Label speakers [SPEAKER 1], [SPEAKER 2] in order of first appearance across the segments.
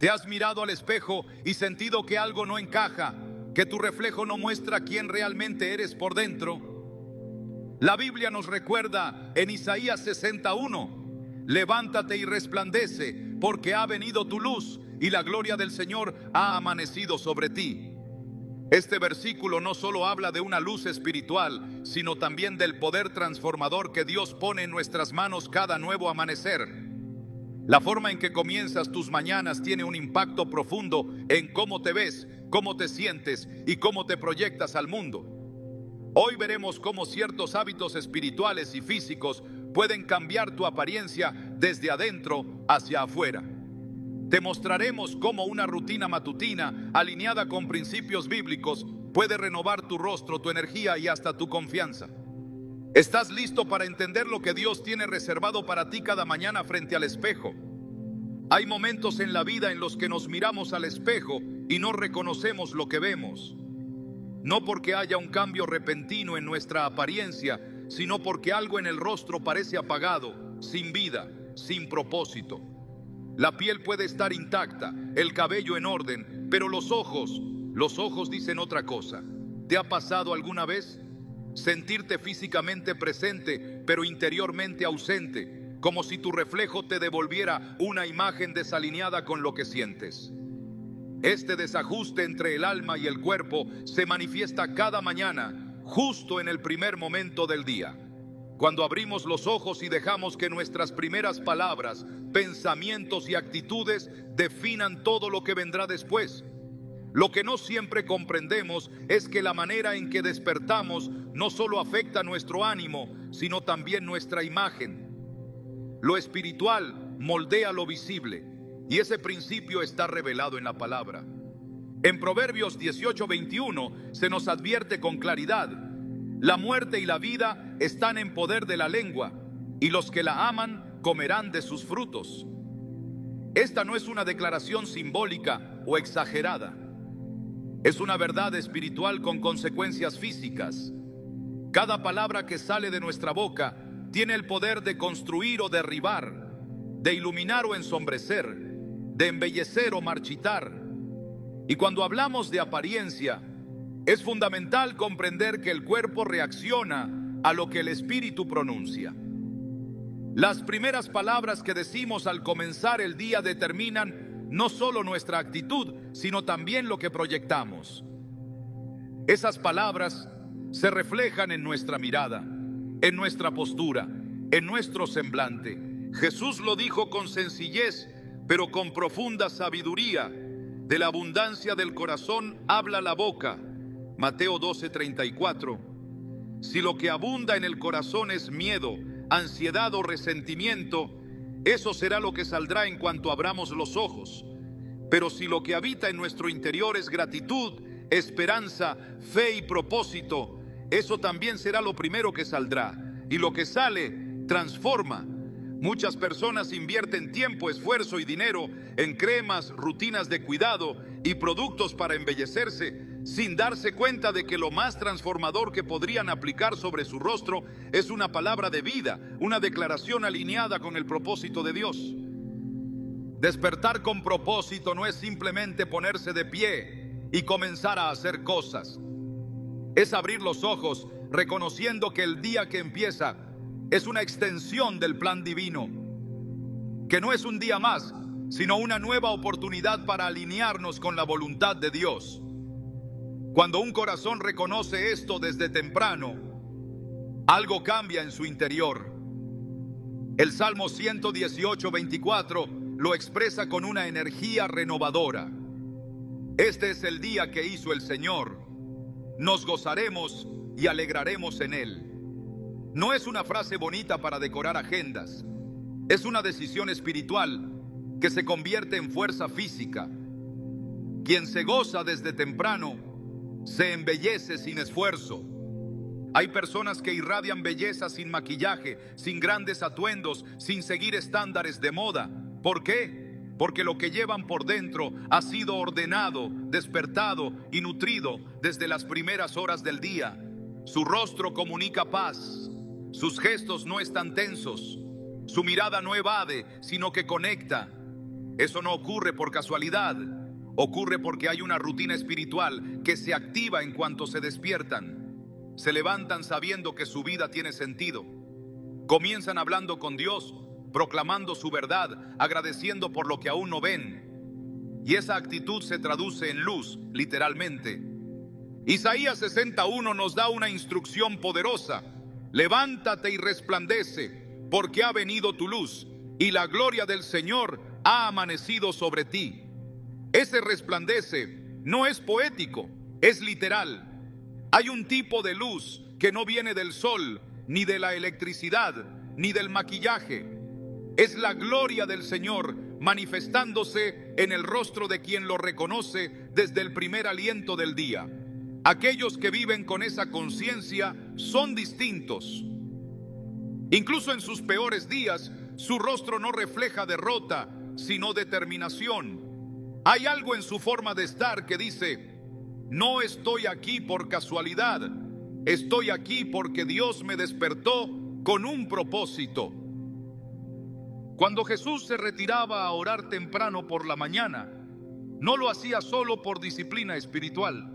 [SPEAKER 1] ¿Te has mirado al espejo y sentido que algo no encaja, que tu reflejo no muestra quién realmente eres por dentro? La Biblia nos recuerda en Isaías 61: levántate y resplandece, porque ha venido tu luz y la gloria del Señor ha amanecido sobre ti. Este versículo no solo habla de una luz espiritual, sino también del poder transformador que Dios pone en nuestras manos cada nuevo amanecer. La forma en que comienzas tus mañanas tiene un impacto profundo en cómo te ves, cómo te sientes y cómo te proyectas al mundo. Hoy veremos cómo ciertos hábitos espirituales y físicos pueden cambiar tu apariencia desde adentro hacia afuera. Te mostraremos cómo una rutina matutina alineada con principios bíblicos puede renovar tu rostro, tu energía y hasta tu confianza. ¿Estás listo para entender lo que Dios tiene reservado para ti cada mañana frente al espejo? Hay momentos en la vida en los que nos miramos al espejo y no reconocemos lo que vemos. No porque haya un cambio repentino en nuestra apariencia, sino porque algo en el rostro parece apagado, sin vida, sin propósito. La piel puede estar intacta, el cabello en orden, pero los ojos dicen otra cosa. ¿Te ha pasado alguna vez sentirte físicamente presente, pero interiormente ausente, como si tu reflejo te devolviera una imagen desalineada con lo que sientes? Este desajuste entre el alma y el cuerpo se manifiesta cada mañana, justo en el primer momento del día. Cuando abrimos los ojos y dejamos que nuestras primeras palabras, pensamientos y actitudes definan todo lo que vendrá después. Lo que no siempre comprendemos es que la manera en que despertamos no solo afecta nuestro ánimo, sino también nuestra imagen. Lo espiritual moldea lo visible, y ese principio está revelado en la palabra. En Proverbios 18:21 se nos advierte con claridad: la muerte y la vida están en poder de la lengua, y los que la aman comerán de sus frutos. Esta no es una declaración simbólica o exagerada. Es una verdad espiritual con consecuencias físicas. Cada palabra que sale de nuestra boca tiene el poder de construir o derribar, de iluminar o ensombrecer, de embellecer o marchitar. Y cuando hablamos de apariencia, es fundamental comprender que el cuerpo reacciona a lo que el espíritu pronuncia. Las primeras palabras que decimos al comenzar el día determinan no solo nuestra actitud, sino también lo que proyectamos. Esas palabras se reflejan en nuestra mirada, en nuestra postura, en nuestro semblante. Jesús lo dijo con sencillez, pero con profunda sabiduría: de la abundancia del corazón habla la boca. Mateo 12:34. Si lo que abunda en el corazón es miedo, ansiedad o resentimiento, eso será lo que saldrá en cuanto abramos los ojos. Pero si lo que habita en nuestro interior es gratitud, esperanza, fe y propósito, eso también será lo primero que saldrá. Y lo que sale transforma. Muchas personas invierten tiempo, esfuerzo y dinero en cremas, rutinas de cuidado y productos para embellecerse, sin darse cuenta de que lo más transformador que podrían aplicar sobre su rostro es una palabra de vida, una declaración alineada con el propósito de Dios. Despertar con propósito no es simplemente ponerse de pie y comenzar a hacer cosas. Es abrir los ojos reconociendo que el día que empieza es una extensión del plan divino, que no es un día más, sino una nueva oportunidad para alinearnos con la voluntad de Dios. Cuando un corazón reconoce esto desde temprano, algo cambia en su interior. El Salmo 118:24 lo expresa con una energía renovadora. Este es el día que hizo el Señor. Nos gozaremos y alegraremos en él. No es una frase bonita para decorar agendas. Es una decisión espiritual que se convierte en fuerza física. Quien se goza desde temprano se embellece sin esfuerzo. Hay personas que irradian belleza sin maquillaje, sin grandes atuendos, sin seguir estándares de moda. ¿Por qué? Porque lo que llevan por dentro ha sido ordenado, despertado y nutrido desde las primeras horas del día. Su rostro comunica paz. Sus gestos no están tensos. Su mirada no evade, sino que conecta. Eso no ocurre por casualidad. Ocurre porque hay una rutina espiritual que se activa en cuanto se despiertan. Se levantan sabiendo que su vida tiene sentido. Comienzan hablando con Dios, proclamando su verdad, agradeciendo por lo que aún no ven. Y esa actitud se traduce en luz, literalmente. Isaías 61 nos da una instrucción poderosa. Levántate y resplandece, porque ha venido tu luz, y la gloria del Señor ha amanecido sobre ti. Ese resplandece no es poético, es literal. Hay un tipo de luz que no viene del sol, ni de la electricidad, ni del maquillaje. Es la gloria del Señor manifestándose en el rostro de quien lo reconoce desde el primer aliento del día. Aquellos que viven con esa conciencia son distintos. Incluso en sus peores días, su rostro no refleja derrota, sino determinación. Hay algo en su forma de estar que dice: no estoy aquí por casualidad, estoy aquí porque Dios me despertó con un propósito. Cuando Jesús se retiraba a orar temprano por la mañana, no lo hacía solo por disciplina espiritual.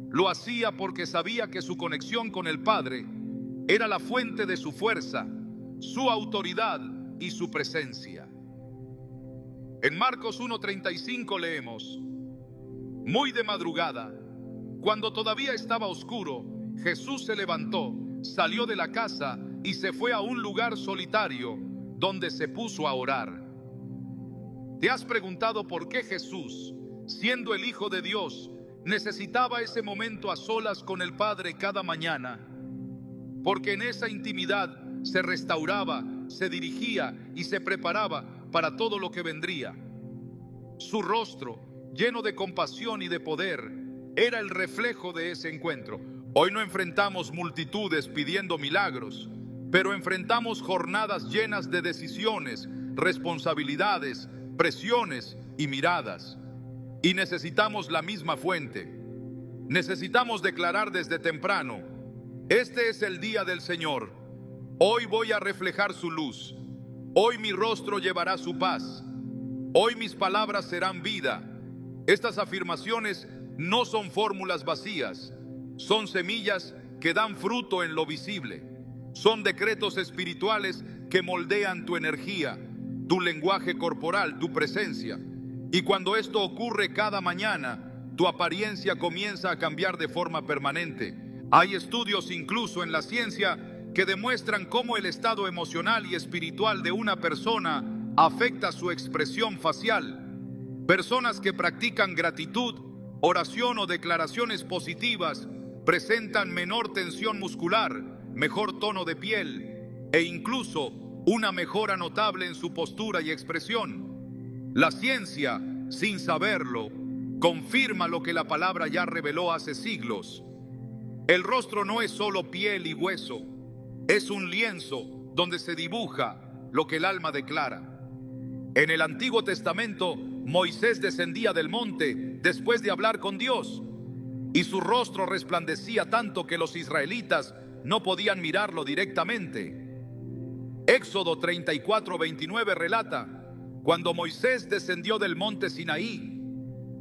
[SPEAKER 1] Lo hacía porque sabía que su conexión con el Padre era la fuente de su fuerza, su autoridad y su presencia. En Marcos 1:35 leemos: muy de madrugada, cuando todavía estaba oscuro, Jesús se levantó, salió de la casa y se fue a un lugar solitario donde se puso a orar. ¿Te has preguntado por qué Jesús, siendo el Hijo de Dios, necesitaba ese momento a solas con el Padre cada mañana? Porque en esa intimidad se restauraba, se dirigía y se preparaba para todo lo que vendría. Su rostro, lleno de compasión y de poder, era el reflejo de ese encuentro. Hoy no enfrentamos multitudes pidiendo milagros, pero enfrentamos jornadas llenas de decisiones, responsabilidades, presiones y miradas. Y necesitamos la misma fuente. Necesitamos declarar desde temprano: este es el día del Señor. Hoy voy a reflejar su luz. Hoy mi rostro llevará su paz. Hoy mis palabras serán vida. Estas afirmaciones no son fórmulas vacías. Son semillas que dan fruto en lo visible. Son decretos espirituales que moldean tu energía, tu lenguaje corporal, tu presencia. Y cuando esto ocurre cada mañana, tu apariencia comienza a cambiar de forma permanente. Hay estudios incluso en la ciencia que demuestran cómo el estado emocional y espiritual de una persona afecta su expresión facial. Personas que practican gratitud, oración o declaraciones positivas presentan menor tensión muscular, mejor tono de piel e incluso una mejora notable en su postura y expresión. La ciencia, sin saberlo, confirma lo que la palabra ya reveló hace siglos. El rostro no es solo piel y hueso, es un lienzo donde se dibuja lo que el alma declara. En el Antiguo Testamento, Moisés descendía del monte después de hablar con Dios, y su rostro resplandecía tanto que los israelitas no podían mirarlo directamente. Éxodo 34:29 relata: cuando Moisés descendió del monte Sinaí,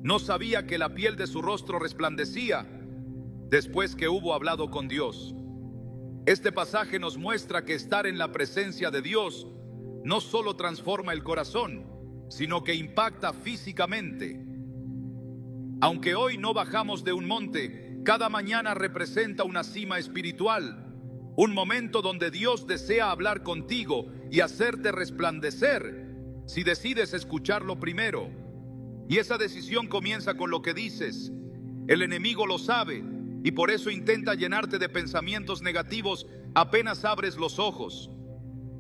[SPEAKER 1] no sabía que la piel de su rostro resplandecía después que hubo hablado con Dios. Este pasaje nos muestra que estar en la presencia de Dios no solo transforma el corazón, sino que impacta físicamente. Aunque hoy no bajamos de un monte, cada mañana representa una cima espiritual, un momento donde Dios desea hablar contigo y hacerte resplandecer si decides escucharlo primero. Y esa decisión comienza con lo que dices. El enemigo lo sabe y por eso intenta llenarte de pensamientos negativos apenas abres los ojos.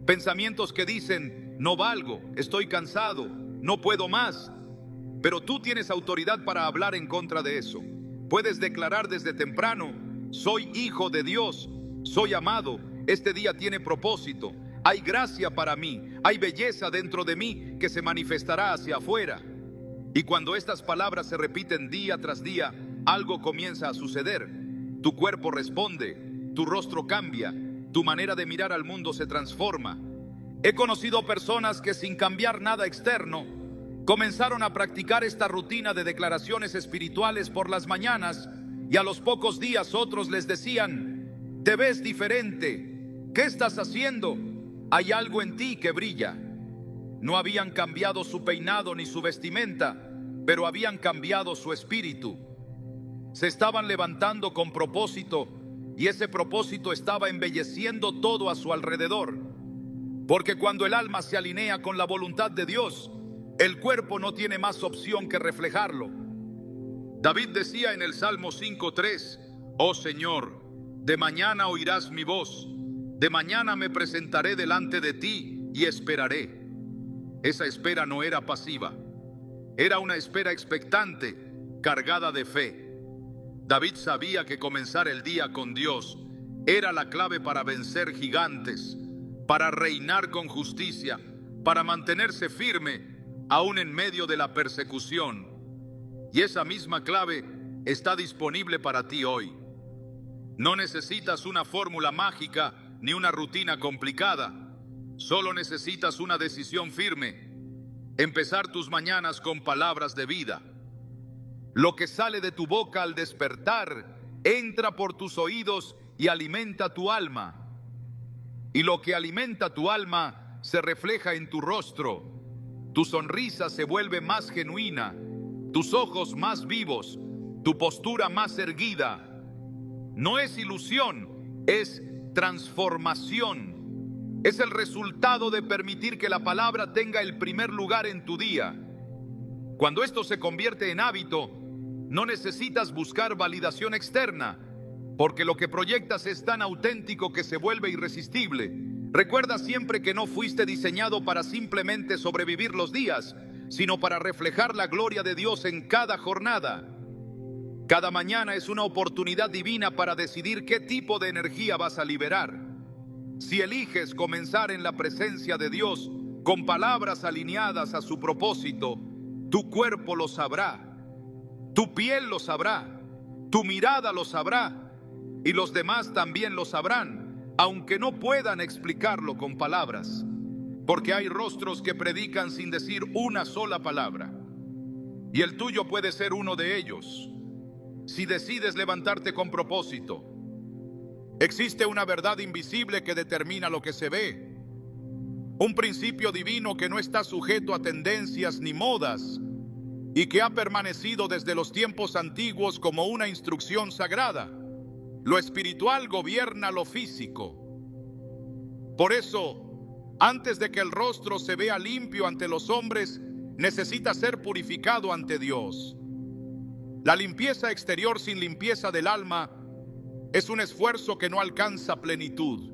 [SPEAKER 1] Pensamientos que dicen: no valgo, estoy cansado, no puedo más. Pero tú tienes autoridad para hablar en contra de eso. Puedes declarar desde temprano: soy hijo de Dios, soy amado, este día tiene propósito, hay gracia para mí, hay belleza dentro de mí que se manifestará hacia afuera. Y cuando estas palabras se repiten día tras día, algo comienza a suceder. Tu cuerpo responde, tu rostro cambia, tu manera de mirar al mundo se transforma. He conocido personas que sin cambiar nada externo Comenzaron a practicar esta rutina de declaraciones espirituales por las mañanas y a los pocos días otros les decían: te ves diferente, ¿qué estás haciendo? Hay algo en ti que brilla. No habían cambiado su peinado ni su vestimenta, pero habían cambiado su espíritu. Se estaban levantando con propósito y ese propósito estaba embelleciendo todo a su alrededor. Porque cuando el alma se alinea con la voluntad de Dios, el cuerpo no tiene más opción que reflejarlo. David decía en el Salmo 5:3: oh Señor, de mañana oirás mi voz, de mañana me presentaré delante de ti y esperaré. Esa espera no era pasiva, era una espera expectante, cargada de fe. David sabía que comenzar el día con Dios era la clave para vencer gigantes, para reinar con justicia, para mantenerse firme aún en medio de la persecución. Y esa misma clave está disponible para ti hoy. No necesitas una fórmula mágica ni una rutina complicada. Solo necesitas una decisión firme. Empezar tus mañanas con palabras de vida. Lo que sale de tu boca al despertar entra por tus oídos y alimenta tu alma. Y lo que alimenta tu alma se refleja en tu rostro. Tu sonrisa se vuelve más genuina, tus ojos más vivos, tu postura más erguida. No es ilusión, es transformación. Es el resultado de permitir que la palabra tenga el primer lugar en tu día. Cuando esto se convierte en hábito, no necesitas buscar validación externa, porque lo que proyectas es tan auténtico que se vuelve irresistible. Recuerda siempre que no fuiste diseñado para simplemente sobrevivir los días, sino para reflejar la gloria de Dios en cada jornada. Cada mañana es una oportunidad divina para decidir qué tipo de energía vas a liberar. Si eliges comenzar en la presencia de Dios, con palabras alineadas a su propósito, tu cuerpo lo sabrá, tu piel lo sabrá, tu mirada lo sabrá, y los demás también lo sabrán, aunque no puedan explicarlo con palabras, porque hay rostros que predican sin decir una sola palabra, y el tuyo puede ser uno de ellos. Si decides levantarte con propósito, existe una verdad invisible que determina lo que se ve, un principio divino que no está sujeto a tendencias ni modas, y que ha permanecido desde los tiempos antiguos como una instrucción sagrada. Lo espiritual gobierna lo físico. Por eso, antes de que el rostro se vea limpio ante los hombres, necesita ser purificado ante Dios. La limpieza exterior sin limpieza del alma es un esfuerzo que no alcanza plenitud.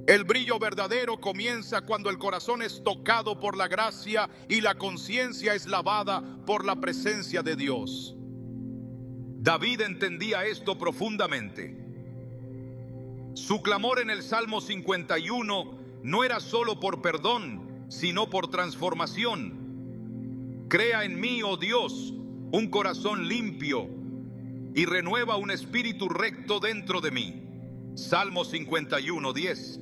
[SPEAKER 1] El brillo verdadero comienza cuando el corazón es tocado por la gracia y la conciencia es lavada por la presencia de Dios. David entendía esto profundamente. Su clamor en el Salmo 51 no era solo por perdón, sino por transformación. Crea en mí, oh Dios, un corazón limpio y renueva un espíritu recto dentro de mí. Salmo 51:10.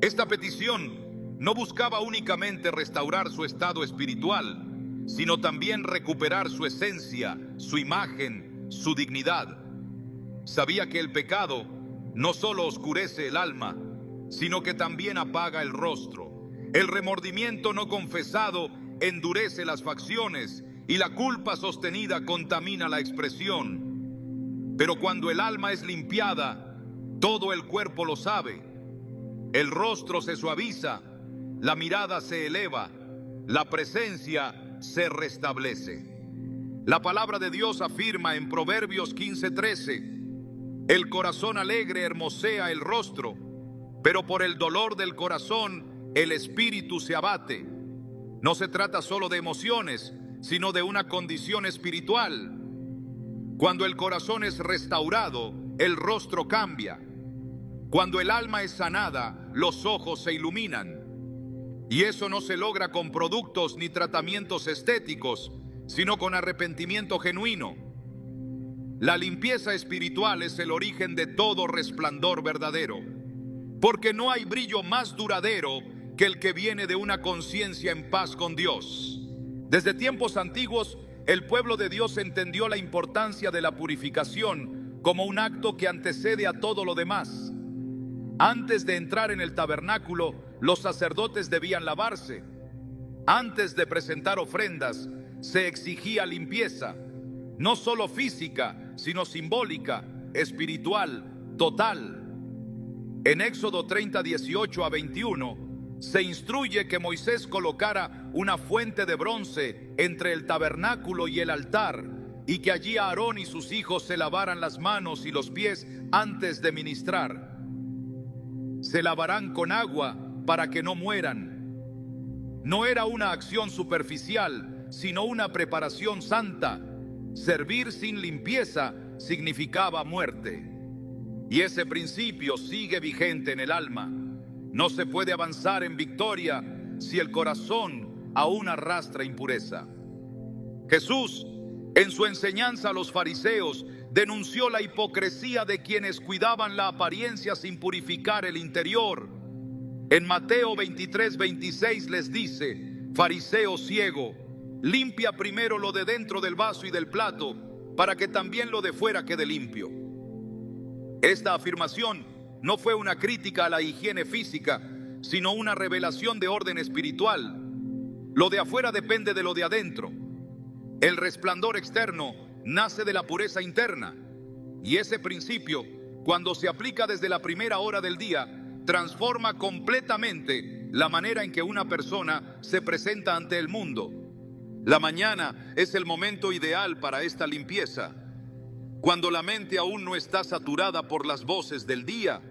[SPEAKER 1] Esta petición no buscaba únicamente restaurar su estado espiritual, sino también recuperar su esencia, su imagen, su dignidad. Sabía que el pecado no solo oscurece el alma, sino que también apaga el rostro. El remordimiento no confesado endurece las facciones y la culpa sostenida contamina la expresión. Pero cuando el alma es limpiada, todo el cuerpo lo sabe. El rostro se suaviza, la mirada se eleva, la presencia se restablece. La palabra de Dios afirma en Proverbios 15:13: el corazón alegre hermosea el rostro, pero por el dolor del corazón el espíritu se abate. No se trata solo de emociones, sino de una condición espiritual. Cuando el corazón es restaurado, el rostro cambia. Cuando el alma es sanada, los ojos se iluminan. Y eso no se logra con productos ni tratamientos estéticos, sino con arrepentimiento genuino. La limpieza espiritual es el origen de todo resplandor verdadero, porque no hay brillo más duradero que el que viene de una conciencia en paz con Dios. Desde tiempos antiguos, el pueblo de Dios entendió la importancia de la purificación como un acto que antecede a todo lo demás. Antes de entrar en el tabernáculo, los sacerdotes debían lavarse. Antes de presentar ofrendas, se exigía limpieza, no solo física, sino simbólica, espiritual, total. En Éxodo 30, 18 a 21, se instruye que Moisés colocara una fuente de bronce entre el tabernáculo y el altar, y que allí Aarón y sus hijos se lavaran las manos y los pies antes de ministrar. Se lavarán con agua para que no mueran. No era una acción superficial, sino una preparación santa. Servir sin limpieza significaba muerte. Y ese principio sigue vigente en el alma. No se puede avanzar en victoria si el corazón aún arrastra impureza. Jesús, en su enseñanza a los fariseos, denunció la hipocresía de quienes cuidaban la apariencia sin purificar el interior. En Mateo 23, 26 les dice: fariseo ciego, limpia primero lo de dentro del vaso y del plato, para que también lo de fuera quede limpio. Esta afirmación no fue una crítica a la higiene física, sino una revelación de orden espiritual. Lo de afuera depende de lo de adentro. El resplandor externo nace de la pureza interna, y ese principio, cuando se aplica desde la primera hora del día, transforma completamente la manera en que una persona se presenta ante el mundo. La mañana es el momento ideal para esta limpieza, cuando la mente aún no está saturada por las voces del día,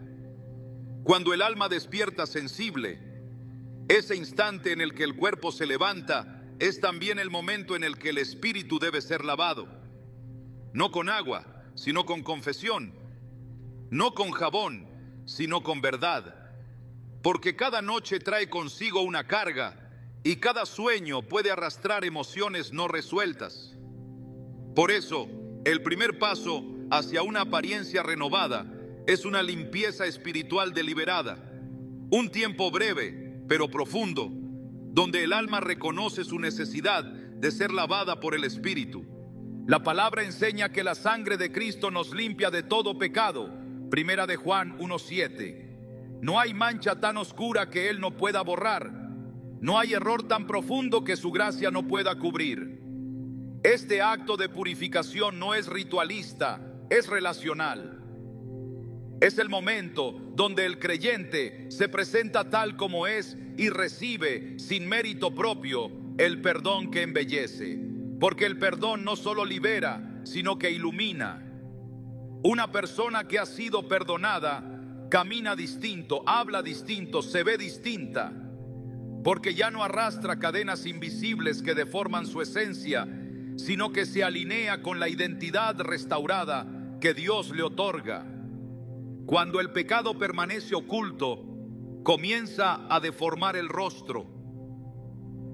[SPEAKER 1] cuando el alma despierta sensible. Ese instante en el que el cuerpo se levanta es también el momento en el que el espíritu debe ser lavado, no con agua, sino con confesión, no con jabón, sino con verdad, porque cada noche trae consigo una carga y cada sueño puede arrastrar emociones no resueltas. Por eso, el primer paso hacia una apariencia renovada es una limpieza espiritual deliberada, un tiempo breve pero profundo, donde el alma reconoce su necesidad de ser lavada por el Espíritu. La palabra enseña que la sangre de Cristo nos limpia de todo pecado. Primera de Juan 1:7. No hay mancha tan oscura que Él no pueda borrar. No hay error tan profundo que su gracia no pueda cubrir. Este acto de purificación no es ritualista, es relacional. Es el momento donde el creyente se presenta tal como es y recibe sin mérito propio el perdón que embellece. Porque el perdón no solo libera, sino que ilumina. Una persona que ha sido perdonada camina distinto, habla distinto, se ve distinta, porque ya no arrastra cadenas invisibles que deforman su esencia, sino que se alinea con la identidad restaurada que Dios le otorga. Cuando el pecado permanece oculto, comienza a deformar el rostro.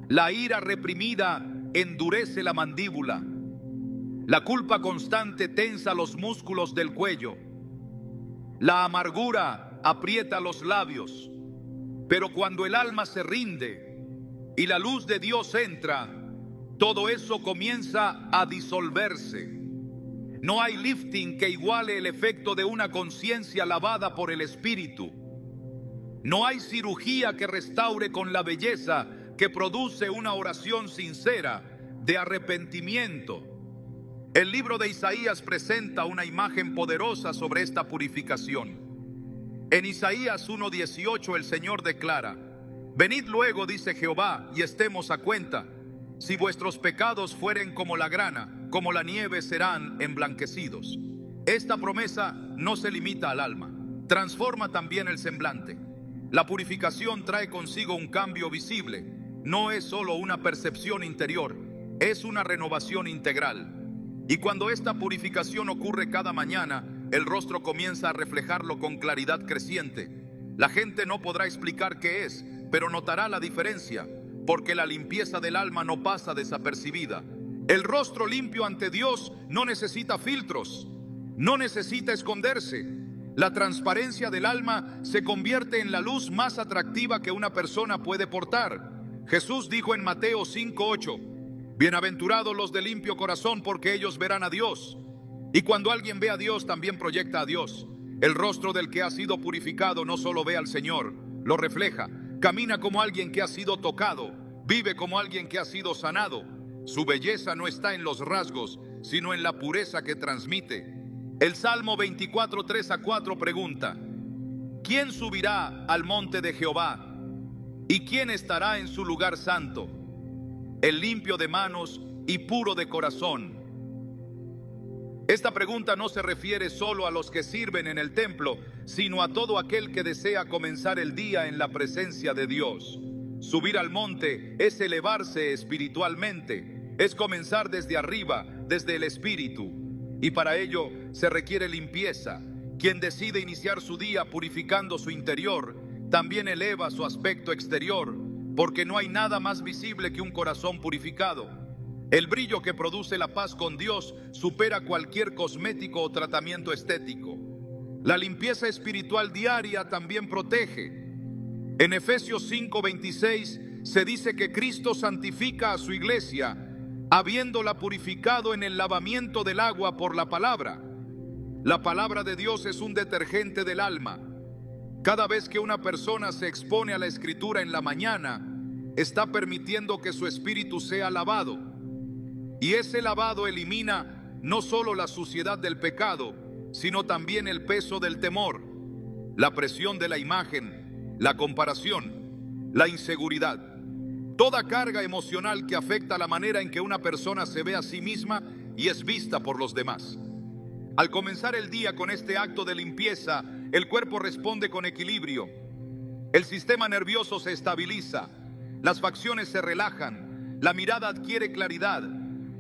[SPEAKER 1] La ira reprimida endurece la mandíbula. La culpa constante tensa los músculos del cuello. La amargura aprieta los labios. Pero cuando el alma se rinde y la luz de Dios entra, todo eso comienza a disolverse. No hay lifting que iguale el efecto de una conciencia lavada por el Espíritu. No hay cirugía que restaure con la belleza que produce una oración sincera de arrepentimiento. El libro de Isaías presenta una imagen poderosa sobre esta purificación. En Isaías 1:18 el Señor declara: venid luego, dice Jehová, y estemos a cuenta. Si vuestros pecados fueren como la grana, como la nieve serán emblanquecidos. Esta promesa no se limita al alma, transforma también el semblante. La purificación trae consigo un cambio visible. No es solo una percepción interior, es una renovación integral. Y cuando esta purificación ocurre cada mañana, el rostro comienza a reflejarlo con claridad creciente. La gente no podrá explicar qué es, pero notará la diferencia, porque la limpieza del alma no pasa desapercibida. El rostro limpio ante Dios no necesita filtros, no necesita esconderse. La transparencia del alma se convierte en la luz más atractiva que una persona puede portar. Jesús dijo en Mateo 5:8, bienaventurados los de limpio corazón, porque ellos verán a Dios. Y cuando alguien ve a Dios, también proyecta a Dios. El rostro del que ha sido purificado no solo ve al Señor, lo refleja. Camina como alguien que ha sido tocado, vive como alguien que ha sido sanado. Su belleza no está en los rasgos, sino en la pureza que transmite. El Salmo 24, 3-4 pregunta: ¿quién subirá al monte de Jehová? ¿Y quién estará en su lugar santo? El limpio de manos y puro de corazón. Esta pregunta no se refiere solo a los que sirven en el templo, sino a todo aquel que desea comenzar el día en la presencia de Dios. Subir al monte es elevarse espiritualmente, es comenzar desde arriba, desde el espíritu. Y para ello se requiere limpieza. Quien decide iniciar su día purificando su interior, también eleva su aspecto exterior, porque no hay nada más visible que un corazón purificado. El brillo que produce la paz con Dios supera cualquier cosmético o tratamiento estético. La limpieza espiritual diaria también protege. En Efesios 5:26 se dice que Cristo santifica a su iglesia, habiéndola purificado en el lavamiento del agua por la palabra. La palabra de Dios es un detergente del alma. Cada vez que una persona se expone a la Escritura en la mañana, está permitiendo que su espíritu sea lavado. Y ese lavado elimina no solo la suciedad del pecado, sino también el peso del temor, la presión de la imagen, la comparación, la inseguridad. Toda carga emocional que afecta la manera en que una persona se ve a sí misma y es vista por los demás. Al comenzar el día con este acto de limpieza, el cuerpo responde con equilibrio. El sistema nervioso se estabiliza, las facciones se relajan, la mirada adquiere claridad,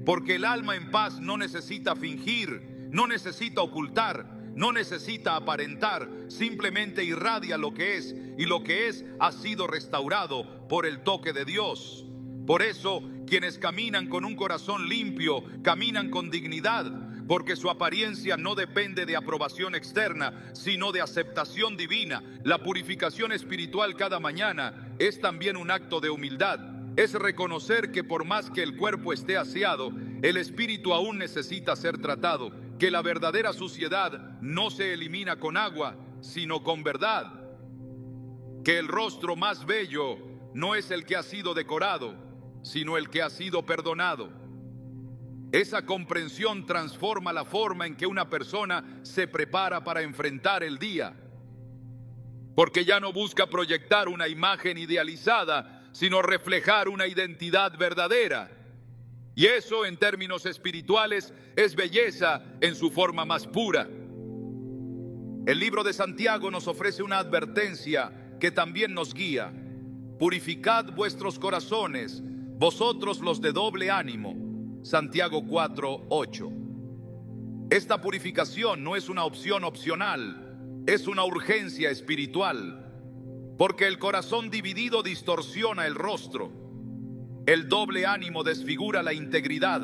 [SPEAKER 1] porque el alma en paz no necesita fingir, no necesita ocultar, no necesita aparentar, simplemente irradia lo que es, y lo que es ha sido restaurado por el toque de Dios. Por eso, quienes caminan con un corazón limpio, caminan con dignidad, porque su apariencia no depende de aprobación externa, sino de aceptación divina. La purificación espiritual cada mañana es también un acto de humildad. Es reconocer que por más que el cuerpo esté aseado, el espíritu aún necesita ser tratado, que la verdadera suciedad no se elimina con agua, sino con verdad, que el rostro más bello no es el que ha sido decorado, sino el que ha sido perdonado. Esa comprensión transforma la forma en que una persona se prepara para enfrentar el día, porque ya no busca proyectar una imagen idealizada, sino reflejar una identidad verdadera. Y eso, en términos espirituales, es belleza en su forma más pura. El libro de Santiago nos ofrece una advertencia que también nos guía. Purificad vuestros corazones, vosotros los de doble ánimo. Santiago 4:8. Esta purificación no es una opción opcional, es una urgencia espiritual. Porque el corazón dividido distorsiona el rostro. El doble ánimo desfigura la integridad.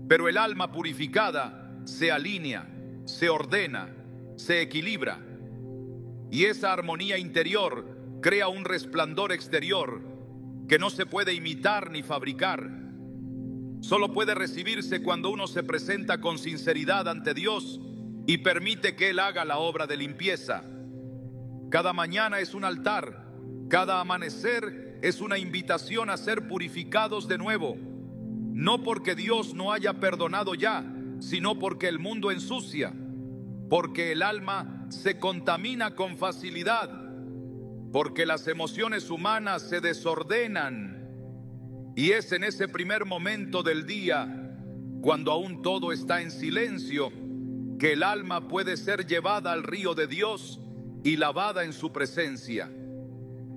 [SPEAKER 1] Pero el alma purificada se alinea, se ordena, se equilibra. Y esa armonía interior crea un resplandor exterior que no se puede imitar ni fabricar. Solo puede recibirse cuando uno se presenta con sinceridad ante Dios y permite que Él haga la obra de limpieza. Cada mañana es un altar, cada amanecer es una invitación a ser purificados de nuevo. No porque Dios no haya perdonado ya, sino porque el mundo ensucia, porque el alma se contamina con facilidad, porque las emociones humanas se desordenan. Y es en ese primer momento del día, cuando aún todo está en silencio, que el alma puede ser llevada al río de Dios y lavada en su presencia.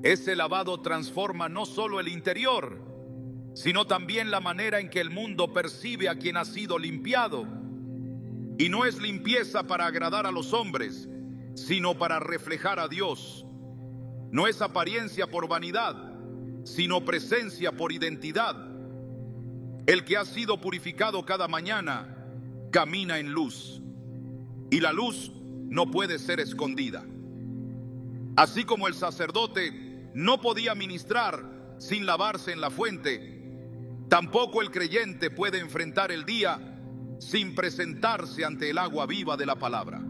[SPEAKER 1] Ese lavado transforma no solo el interior, sino también la manera en que el mundo percibe a quien ha sido limpiado. Y no es limpieza para agradar a los hombres, sino para reflejar a Dios. No es apariencia por vanidad, sino presencia por identidad. El que ha sido purificado cada mañana camina en luz. Y la luz no puede ser escondida. Así como el sacerdote no podía ministrar sin lavarse en la fuente, tampoco el creyente puede enfrentar el día sin presentarse ante el agua viva de la palabra.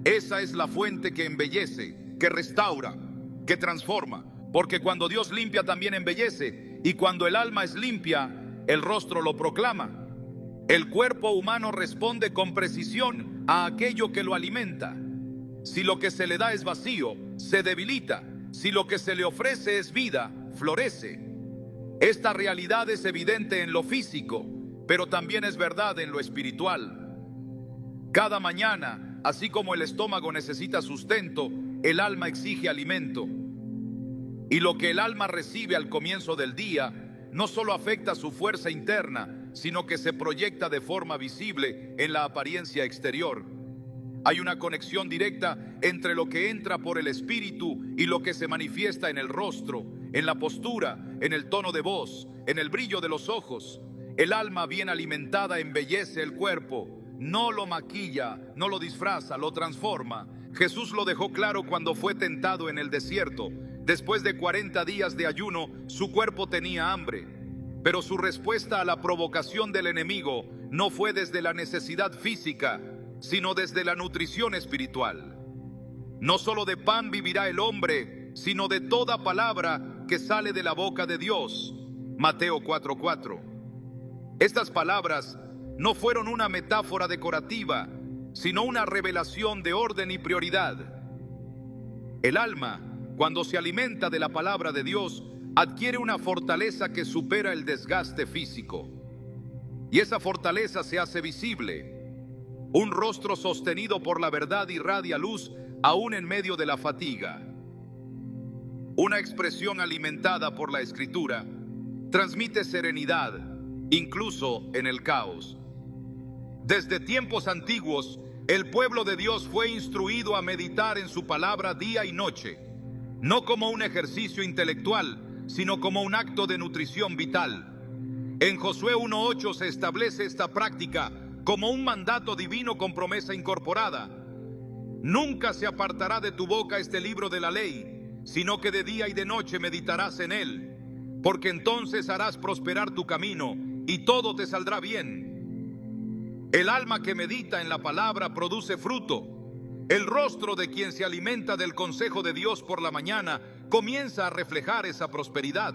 [SPEAKER 1] Esa es la fuente que embellece, que restaura, que transforma, porque cuando Dios limpia también embellece, y cuando el alma es limpia, el rostro lo proclama. El cuerpo humano responde con precisión a aquello que lo alimenta. Si lo que se le da es vacío, se debilita. Si lo que se le ofrece es vida, florece. Esta realidad es evidente en lo físico, pero también es verdad en lo espiritual. Cada mañana, así como el estómago necesita sustento, el alma exige alimento. Y lo que el alma recibe al comienzo del día no solo afecta su fuerza interna, sino que se proyecta de forma visible en la apariencia exterior. Hay una conexión directa entre lo que entra por el espíritu y lo que se manifiesta en el rostro, en la postura, en el tono de voz, en el brillo de los ojos. El alma bien alimentada embellece el cuerpo, no lo maquilla, no lo disfraza, lo transforma. Jesús lo dejó claro cuando fue tentado en el desierto. Después de 40 días de ayuno, su cuerpo tenía hambre. Pero su respuesta a la provocación del enemigo no fue desde la necesidad física, sino desde la nutrición espiritual. No solo de pan vivirá el hombre, sino de toda palabra que sale de la boca de Dios. Mateo 4:4. Estas palabras no fueron una metáfora decorativa, sino una revelación de orden y prioridad. El alma, cuando se alimenta de la palabra de Dios, adquiere una fortaleza que supera el desgaste físico. Y esa fortaleza se hace visible. Un rostro sostenido por la verdad irradia luz aún en medio de la fatiga. Una expresión alimentada por la Escritura transmite serenidad, incluso en el caos. Desde tiempos antiguos, el pueblo de Dios fue instruido a meditar en su palabra día y noche, no como un ejercicio intelectual, sino como un acto de nutrición vital. En Josué 1:8 se establece esta práctica como un mandato divino con promesa incorporada. Nunca se apartará de tu boca este libro de la ley, sino que de día y de noche meditarás en él, porque entonces harás prosperar tu camino y todo te saldrá bien. El alma que medita en la palabra produce fruto. El rostro de quien se alimenta del consejo de Dios por la mañana comienza a reflejar esa prosperidad.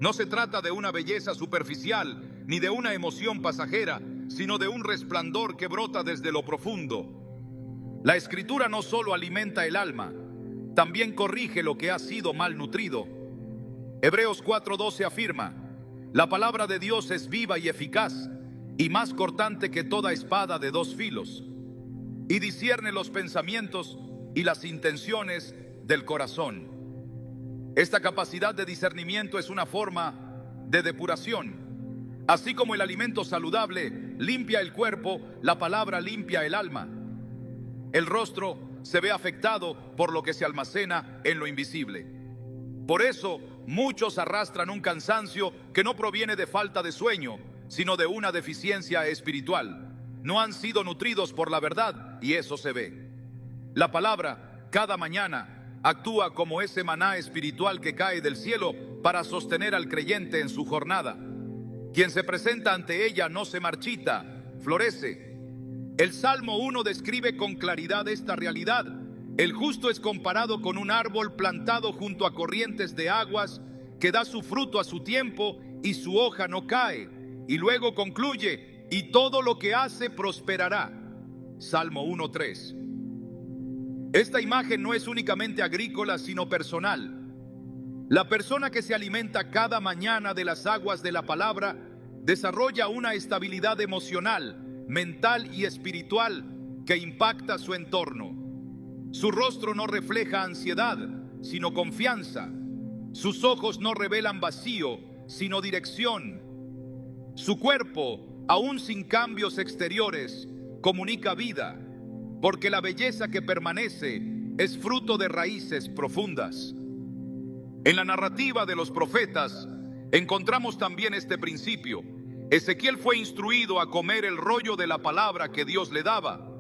[SPEAKER 1] No se trata de una belleza superficial ni de una emoción pasajera, sino de un resplandor que brota desde lo profundo. La Escritura no solo alimenta el alma, también corrige lo que ha sido mal nutrido. Hebreos 4:12 afirma: la palabra de Dios es viva y eficaz, y más cortante que toda espada de dos filos, y discierne los pensamientos y las intenciones del corazón. Esta capacidad de discernimiento es una forma de depuración. Así como el alimento saludable limpia el cuerpo, la palabra limpia el alma. El rostro se ve afectado por lo que se almacena en lo invisible. Por eso, muchos arrastran un cansancio que no proviene de falta de sueño, sino de una deficiencia espiritual. No han sido nutridos por la verdad y eso se ve. La palabra, cada mañana, actúa como ese maná espiritual que cae del cielo para sostener al creyente en su jornada. Quien se presenta ante ella no se marchita, florece. El Salmo 1 describe con claridad esta realidad. El justo es comparado con un árbol plantado junto a corrientes de aguas que da su fruto a su tiempo y su hoja no cae. Y luego concluye: y todo lo que hace prosperará. Salmo 1:3. Esta imagen no es únicamente agrícola, sino personal. La persona que se alimenta cada mañana de las aguas de la palabra desarrolla una estabilidad emocional, mental y espiritual que impacta su entorno. Su rostro no refleja ansiedad, sino confianza. Sus ojos no revelan vacío, sino dirección. Su cuerpo, aún sin cambios exteriores, comunica vida, porque la belleza que permanece es fruto de raíces profundas. En la narrativa de los profetas encontramos también este principio. Ezequiel fue instruido a comer el rollo de la palabra que Dios le daba.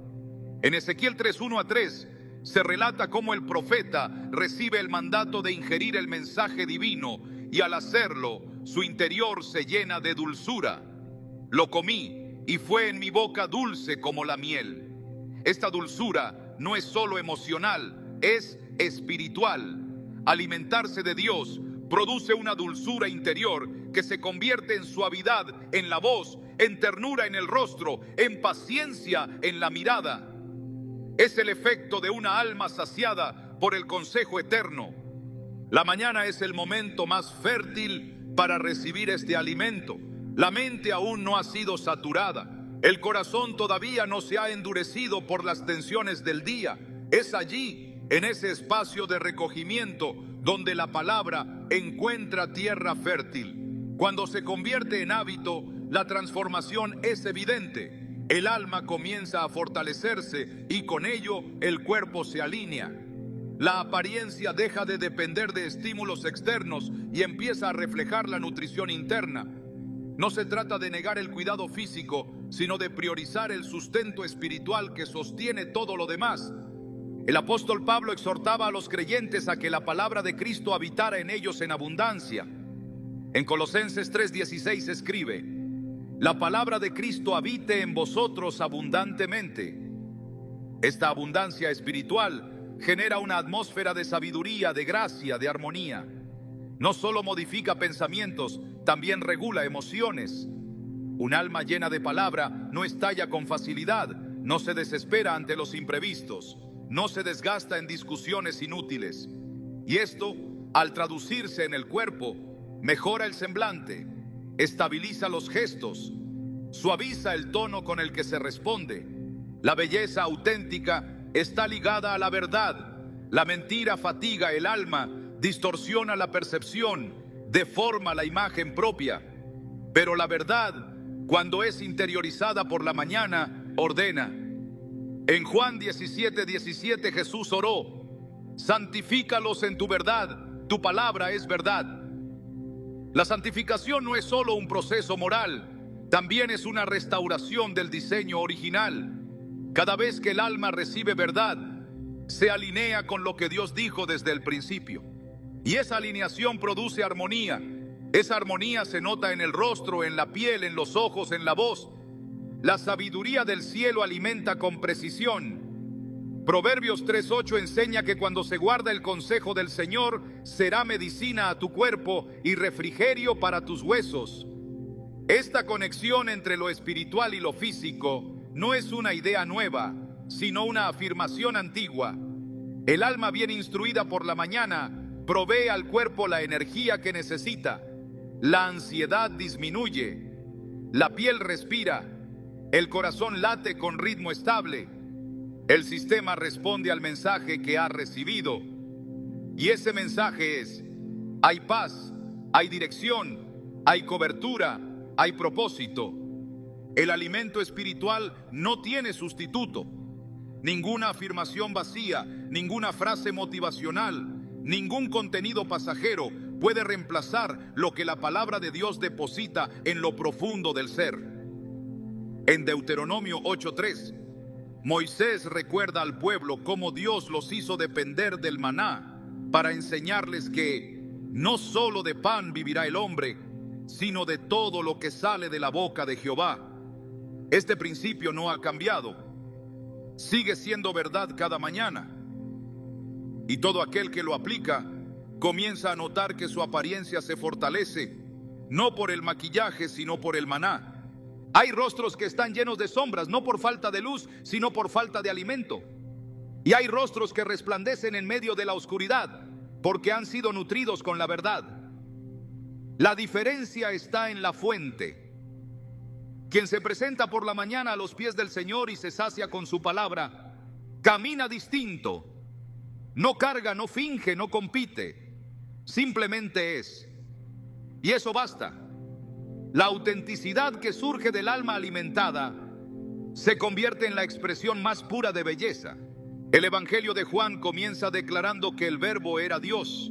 [SPEAKER 1] En Ezequiel 3:1-3 se relata cómo el profeta recibe el mandato de ingerir el mensaje divino y al hacerlo, su interior se llena de dulzura. Lo comí y fue en mi boca dulce como la miel. Esta dulzura no es solo emocional, es espiritual. Alimentarse de Dios produce una dulzura interior que se convierte en suavidad en la voz, en ternura en el rostro, en paciencia en la mirada. Es el efecto de una alma saciada por el consejo eterno. La mañana es el momento más fértil para recibir este alimento. La mente aún no ha sido saturada. El corazón todavía no se ha endurecido por las tensiones del día. Es allí, en ese espacio de recogimiento, donde la palabra encuentra tierra fértil. Cuando se convierte en hábito, la transformación es evidente. El alma comienza a fortalecerse y con ello el cuerpo se alinea. La apariencia deja de depender de estímulos externos y empieza a reflejar la nutrición interna. No se trata de negar el cuidado físico, sino de priorizar el sustento espiritual que sostiene todo lo demás. El apóstol Pablo exhortaba a los creyentes a que la palabra de Cristo habitara en ellos en abundancia. En Colosenses 3:16 escribe: la palabra de Cristo habite en vosotros abundantemente. Esta abundancia espiritual genera una atmósfera de sabiduría, de gracia, de armonía. No solo modifica pensamientos, también regula emociones. Un alma llena de palabra no estalla con facilidad, no se desespera ante los imprevistos, no se desgasta en discusiones inútiles. Y esto, al traducirse en el cuerpo, mejora el semblante, estabiliza los gestos, suaviza el tono con el que se responde. La belleza auténtica está ligada a la verdad. La mentira fatiga el alma, distorsiona la percepción, deforma la imagen propia. Pero la verdad, cuando es interiorizada por la mañana, ordena. En Juan 17:17 Jesús oró: santifícalos en tu verdad, tu palabra es verdad. La santificación no es solo un proceso moral, también es una restauración del diseño original. Cada vez que el alma recibe verdad, se alinea con lo que Dios dijo desde el principio. Y esa alineación produce armonía. Esa armonía se nota en el rostro, en la piel, en los ojos, en la voz. La sabiduría del cielo alimenta con precisión. Proverbios 3:8 enseña que cuando se guarda el consejo del Señor, será medicina a tu cuerpo y refrigerio para tus huesos. Esta conexión entre lo espiritual y lo físico no es una idea nueva, sino una afirmación antigua. El alma bien instruida por la mañana provee al cuerpo la energía que necesita. La ansiedad disminuye, la piel respira, el corazón late con ritmo estable. El sistema responde al mensaje que ha recibido. Y ese mensaje es: hay paz, hay dirección, hay cobertura, hay propósito. El alimento espiritual no tiene sustituto. Ninguna afirmación vacía, ninguna frase motivacional, ningún contenido pasajero puede reemplazar lo que la palabra de Dios deposita en lo profundo del ser. En Deuteronomio 8:3, Moisés recuerda al pueblo cómo Dios los hizo depender del maná para enseñarles que no solo de pan vivirá el hombre, sino de todo lo que sale de la boca de Jehová. Este principio no ha cambiado. Sigue siendo verdad cada mañana. Y todo aquel que lo aplica comienza a notar que su apariencia se fortalece, no por el maquillaje, sino por el maná. Hay rostros que están llenos de sombras, no por falta de luz, sino por falta de alimento. Y hay rostros que resplandecen en medio de la oscuridad, porque han sido nutridos con la verdad. La diferencia está en la fuente. Quien se presenta por la mañana a los pies del Señor y se sacia con su palabra, camina distinto. No carga, no finge, no compite. Simplemente es. Y eso basta. La autenticidad que surge del alma alimentada se convierte en la expresión más pura de belleza. El Evangelio de Juan comienza declarando que el Verbo era Dios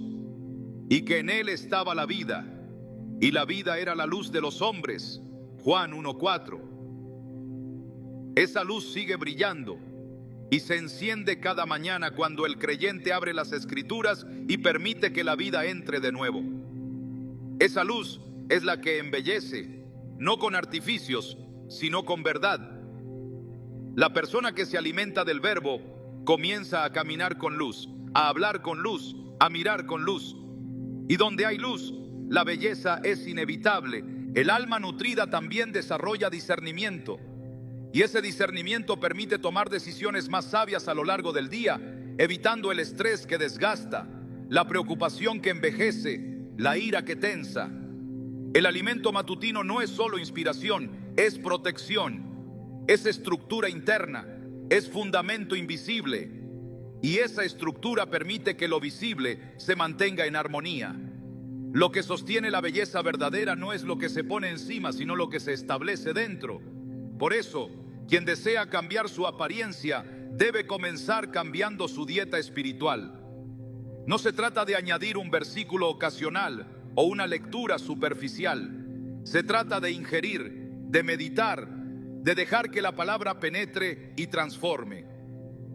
[SPEAKER 1] y que en él estaba la vida, y la vida era la luz de los hombres. Juan 1:4. Esa luz sigue brillando y se enciende cada mañana cuando el creyente abre las Escrituras y permite que la vida entre de nuevo. Esa luz es la que embellece, no con artificios, sino con verdad. La persona que se alimenta del verbo comienza a caminar con luz, a hablar con luz, a mirar con luz. Y donde hay luz, la belleza es inevitable. El alma nutrida también desarrolla discernimiento. Y ese discernimiento permite tomar decisiones más sabias a lo largo del día, evitando el estrés que desgasta, la preocupación que envejece, la ira que tensa. El alimento matutino no es solo inspiración, es protección, es estructura interna, es fundamento invisible. Y esa estructura permite que lo visible se mantenga en armonía. Lo que sostiene la belleza verdadera no es lo que se pone encima, sino lo que se establece dentro. Por eso, quien desea cambiar su apariencia debe comenzar cambiando su dieta espiritual. No se trata de añadir un versículo ocasional o una lectura superficial. Se trata de ingerir, de meditar, de dejar que la palabra penetre y transforme.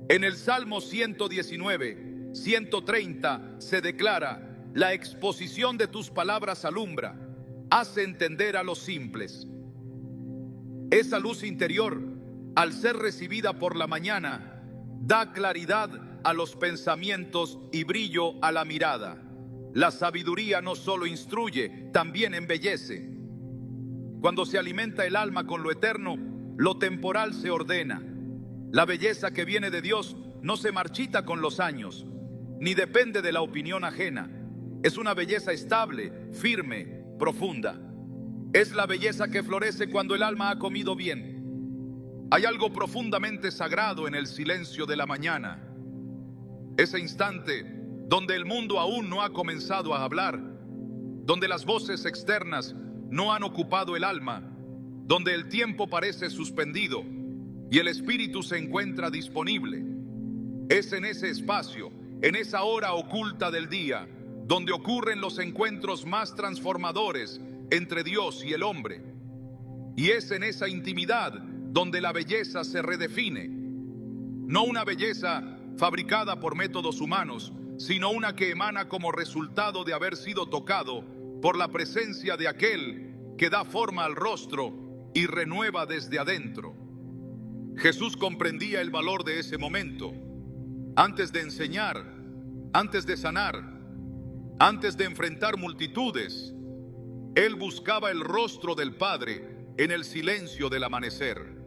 [SPEAKER 1] En el Salmo 119, 130 se declara: la exposición de tus palabras alumbra, hace entender a los simples. Esa luz interior, al ser recibida por la mañana, da claridad a los pensamientos y brillo a la mirada. La sabiduría no solo instruye, también embellece. Cuando se alimenta el alma con lo eterno, lo temporal se ordena. La belleza que viene de Dios no se marchita con los años, ni depende de la opinión ajena. Es una belleza estable, firme, profunda. Es la belleza que florece cuando el alma ha comido bien. Hay algo profundamente sagrado en el silencio de la mañana. Ese instante donde el mundo aún no ha comenzado a hablar, donde las voces externas no han ocupado el alma, donde el tiempo parece suspendido y el espíritu se encuentra disponible. Es en ese espacio, en esa hora oculta del día, donde ocurren los encuentros más transformadores entre Dios y el hombre. Y es en esa intimidad donde la belleza se redefine. No una belleza fabricada por métodos humanos, sino una que emana como resultado de haber sido tocado por la presencia de aquel que da forma al rostro y renueva desde adentro. Jesús comprendía el valor de ese momento. Antes de enseñar, antes de sanar, antes de enfrentar multitudes, Él buscaba el rostro del Padre en el silencio del amanecer.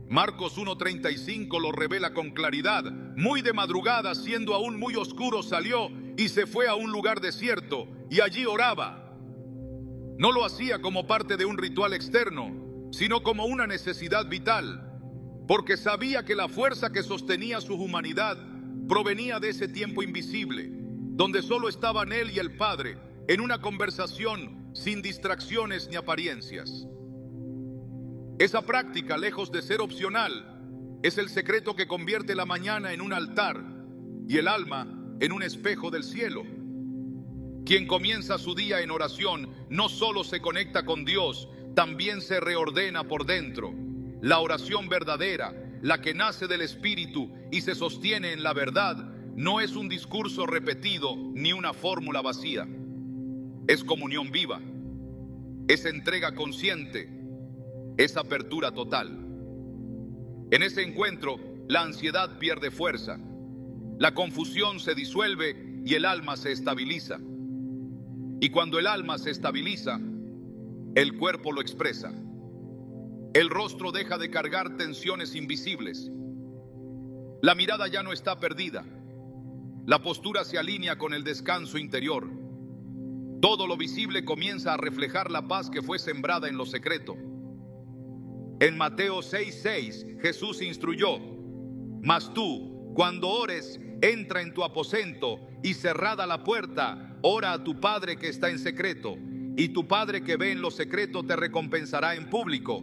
[SPEAKER 1] Marcos 1:35 lo revela con claridad. Muy de madrugada, siendo aún muy oscuro, salió y se fue a un lugar desierto y allí oraba. No lo hacía como parte de un ritual externo, sino como una necesidad vital, porque sabía que la fuerza que sostenía su humanidad provenía de ese tiempo invisible, donde solo estaban él y el Padre en una conversación sin distracciones ni apariencias. Esa práctica, lejos de ser opcional, es el secreto que convierte la mañana en un altar y el alma en un espejo del cielo. Quien comienza su día en oración no solo se conecta con Dios, también se reordena por dentro. La oración verdadera, la que nace del Espíritu y se sostiene en la verdad, no es un discurso repetido ni una fórmula vacía. Es comunión viva, es entrega consciente, es apertura total. En ese encuentro, la ansiedad pierde fuerza, la confusión se disuelve y el alma se estabiliza. Y cuando el alma se estabiliza, el cuerpo lo expresa. El rostro deja de cargar tensiones invisibles. La mirada ya no está perdida. La postura se alinea con el descanso interior. Todo lo visible comienza a reflejar la paz que fue sembrada en lo secreto. En Mateo 6:6, Jesús instruyó: mas tú, cuando ores, entra en tu aposento y cerrada la puerta, ora a tu Padre que está en secreto, y tu Padre que ve en lo secreto te recompensará en público.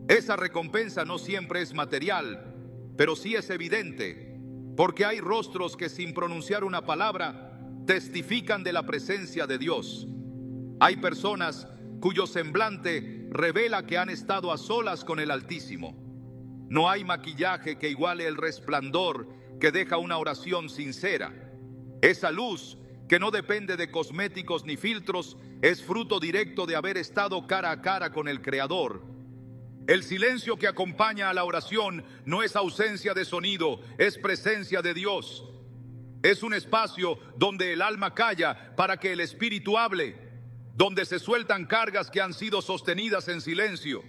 [SPEAKER 1] Esa recompensa no siempre es material, pero sí es evidente, porque hay rostros que sin pronunciar una palabra testifican de la presencia de Dios. Hay personas cuyo semblante revela que han estado a solas con el Altísimo. No hay maquillaje que iguale el resplandor que deja una oración sincera. Esa luz, que no depende de cosméticos ni filtros, es fruto directo de haber estado cara a cara con el Creador. El silencio que acompaña a la oración no es ausencia de sonido, es presencia de Dios. Es un espacio donde el alma calla para que el espíritu hable, donde se sueltan cargas que han sido sostenidas en silencio,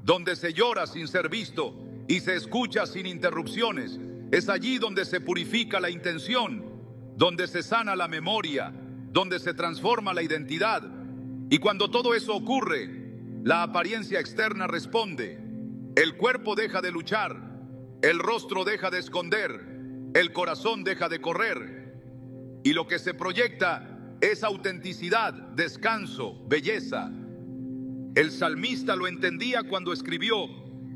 [SPEAKER 1] donde se llora sin ser visto y se escucha sin interrupciones. Es allí donde se purifica la intención, donde se sana la memoria, donde se transforma la identidad. Y cuando todo eso ocurre, la apariencia externa responde. El cuerpo deja de luchar, el rostro deja de esconder, el corazón deja de correr. Y lo que se proyecta es autenticidad, descanso, belleza. El salmista lo entendía cuando escribió: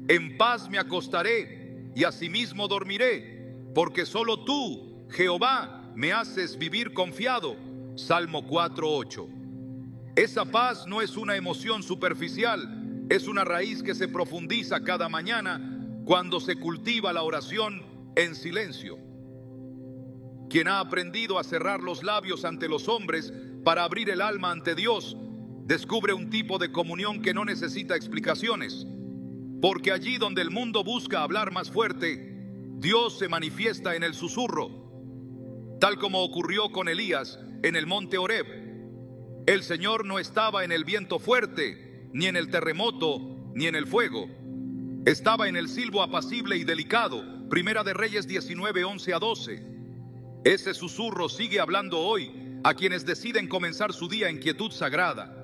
[SPEAKER 1] en paz me acostaré y asimismo dormiré, porque solo tú, Jehová, me haces vivir confiado. Salmo 4:8. Esa paz no es una emoción superficial, es una raíz que se profundiza cada mañana cuando se cultiva la oración en silencio. Quien ha aprendido a cerrar los labios ante los hombres para abrir el alma ante Dios, descubre un tipo de comunión que no necesita explicaciones. Porque allí donde el mundo busca hablar más fuerte, Dios se manifiesta en el susurro, tal como ocurrió con Elías en el monte Horeb. El Señor no estaba en el viento fuerte, ni en el terremoto, ni en el fuego. Estaba en el silbo apacible y delicado. Primera de Reyes 19, 11-12. Ese susurro sigue hablando hoy a quienes deciden comenzar su día en quietud sagrada.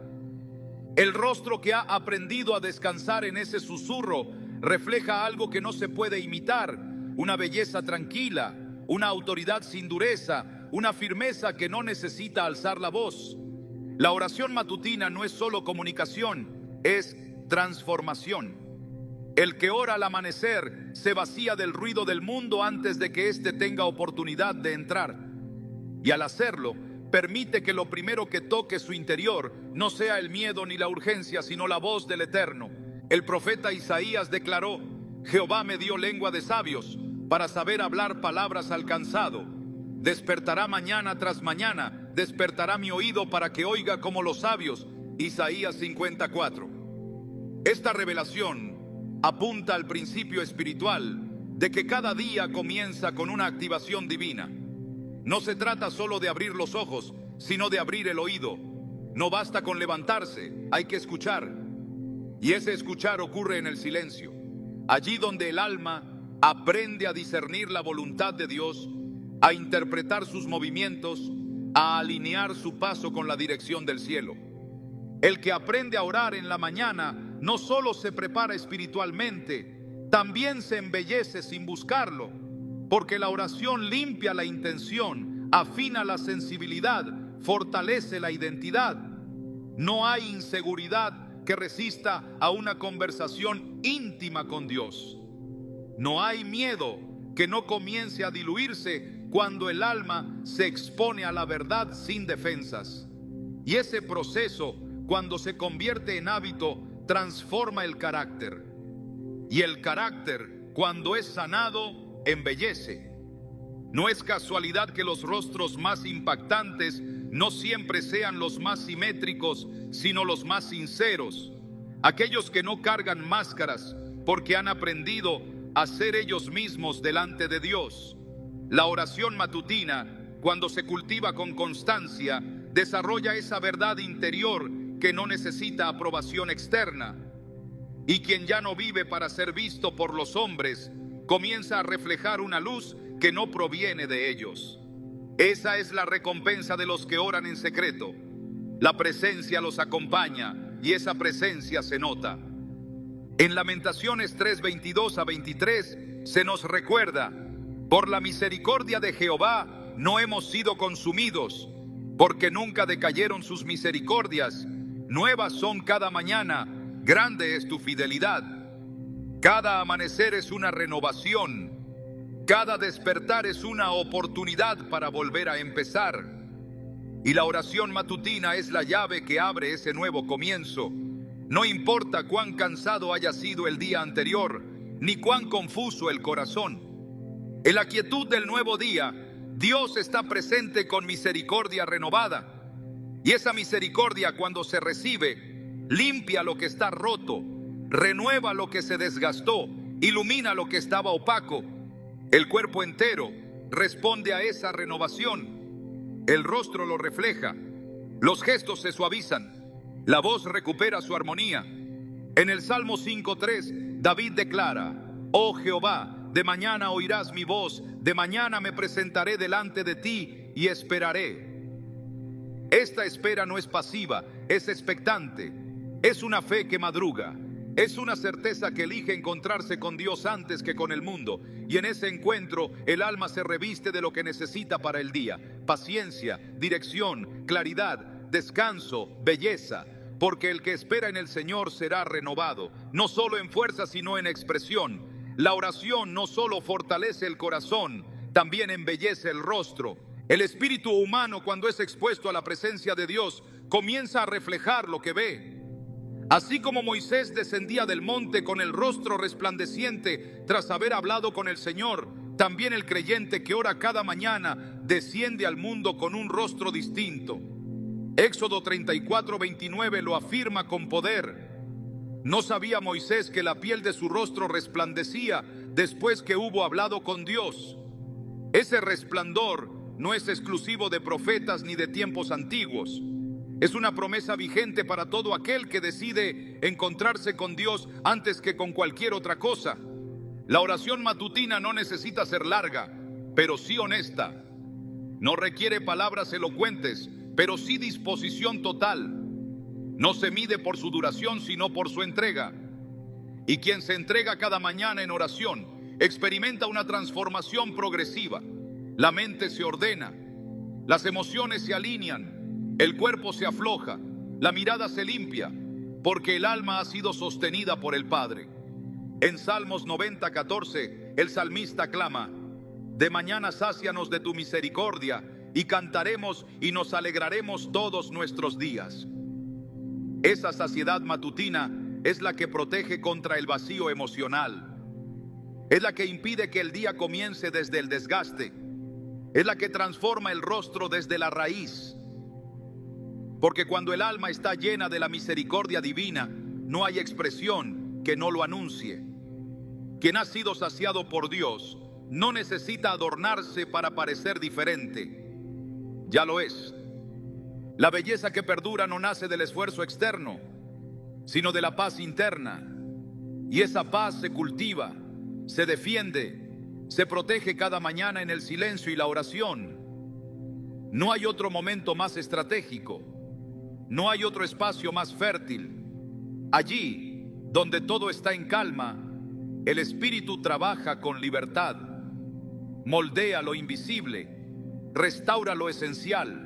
[SPEAKER 1] El rostro que ha aprendido a descansar en ese susurro refleja algo que no se puede imitar: una belleza tranquila, una autoridad sin dureza, una firmeza que no necesita alzar la voz. La oración matutina no es solo comunicación, es transformación. El que ora al amanecer se vacía del ruido del mundo antes de que éste tenga oportunidad de entrar. Y al hacerlo, permite que lo primero que toque su interior no sea el miedo ni la urgencia, sino la voz del Eterno. El profeta Isaías declaró: Jehová me dio lengua de sabios para saber hablar palabras al cansado. Despertará mañana tras mañana, despertará mi oído para que oiga como los sabios. Isaías 54. Esta revelación apunta al principio espiritual de que cada día comienza con una activación divina. No se trata solo de abrir los ojos, sino de abrir el oído. No basta con levantarse, hay que escuchar. Y ese escuchar ocurre en el silencio, allí donde el alma aprende a discernir la voluntad de Dios, a interpretar sus movimientos, a alinear su paso con la dirección del cielo. El que aprende a orar en la mañana no solo se prepara espiritualmente, también se embellece sin buscarlo, porque la oración limpia la intención, afina la sensibilidad, fortalece la identidad. No hay inseguridad que resista a una conversación íntima con Dios. No hay miedo que no comience a diluirse cuando el alma se expone a la verdad sin defensas. Y ese proceso, cuando se convierte en hábito, transforma el carácter. Y el carácter, cuando es sanado, embellece. No es casualidad que los rostros más impactantes no siempre sean los más simétricos, sino los más sinceros. Aquellos que no cargan máscaras porque han aprendido a ser ellos mismos delante de Dios. La oración matutina, cuando se cultiva con constancia, desarrolla esa verdad interior que no necesita aprobación externa. Y quien ya no vive para ser visto por los hombres, comienza a reflejar una luz que no proviene de ellos. Esa es la recompensa de los que oran en secreto. La presencia los acompaña y esa presencia se nota. En Lamentaciones 3:22-23 se nos recuerda: por la misericordia de Jehová no hemos sido consumidos, porque nunca decayeron sus misericordias. Nuevas son cada mañana, grande es tu fidelidad. Cada amanecer es una renovación, cada despertar es una oportunidad para volver a empezar. Y la oración matutina es la llave que abre ese nuevo comienzo. No importa cuán cansado haya sido el día anterior, ni cuán confuso el corazón. En la quietud del nuevo día, Dios está presente con misericordia renovada. Y esa misericordia, cuando se recibe, limpia lo que está roto, renueva lo que se desgastó, ilumina lo que estaba opaco. El cuerpo entero responde a esa renovación. El rostro lo refleja, los gestos se suavizan, la voz recupera su armonía. En el Salmo 5:3, David declara: Oh Jehová, de mañana oirás mi voz, de mañana me presentaré delante de ti y esperaré. Esta espera no es pasiva, es expectante, es una fe que madruga, es una certeza que elige encontrarse con Dios antes que con el mundo, y en ese encuentro el alma se reviste de lo que necesita para el día: paciencia, dirección, claridad, descanso, belleza. Porque el que espera en el Señor será renovado, no solo en fuerza sino en expresión. La oración no solo fortalece el corazón, también embellece el rostro. El espíritu humano, cuando es expuesto a la presencia de Dios, comienza a reflejar lo que ve. Así como Moisés descendía del monte con el rostro resplandeciente tras haber hablado con el Señor, también el creyente que ora cada mañana desciende al mundo con un rostro distinto. Éxodo 34:29 lo afirma con poder. ¿No sabía Moisés que la piel de su rostro resplandecía después que hubo hablado con Dios? Ese resplandor no es exclusivo de profetas ni de tiempos antiguos. Es una promesa vigente para todo aquel que decide encontrarse con Dios antes que con cualquier otra cosa. La oración matutina no necesita ser larga, pero sí honesta. No requiere palabras elocuentes, pero sí disposición total. No se mide por su duración, sino por su entrega. Y quien se entrega cada mañana en oración experimenta una transformación progresiva. La mente se ordena, las emociones se alinean, el cuerpo se afloja, la mirada se limpia, porque el alma ha sido sostenida por el Padre. En Salmos 90:14, el salmista clama: De mañana sácianos de tu misericordia, y cantaremos y nos alegraremos todos nuestros días. Esa saciedad matutina es la que protege contra el vacío emocional. Es la que impide que el día comience desde el desgaste. Es la que transforma el rostro desde la raíz. Porque cuando el alma está llena de la misericordia divina, no hay expresión que no lo anuncie. Quien ha sido saciado por Dios no necesita adornarse para parecer diferente. Ya lo es. La belleza que perdura no nace del esfuerzo externo, sino de la paz interna. Y esa paz se cultiva, se defiende, se protege cada mañana en el silencio y la oración. No hay otro momento más estratégico, no hay otro espacio más fértil. Allí, donde todo está en calma, el Espíritu trabaja con libertad, moldea lo invisible, restaura lo esencial.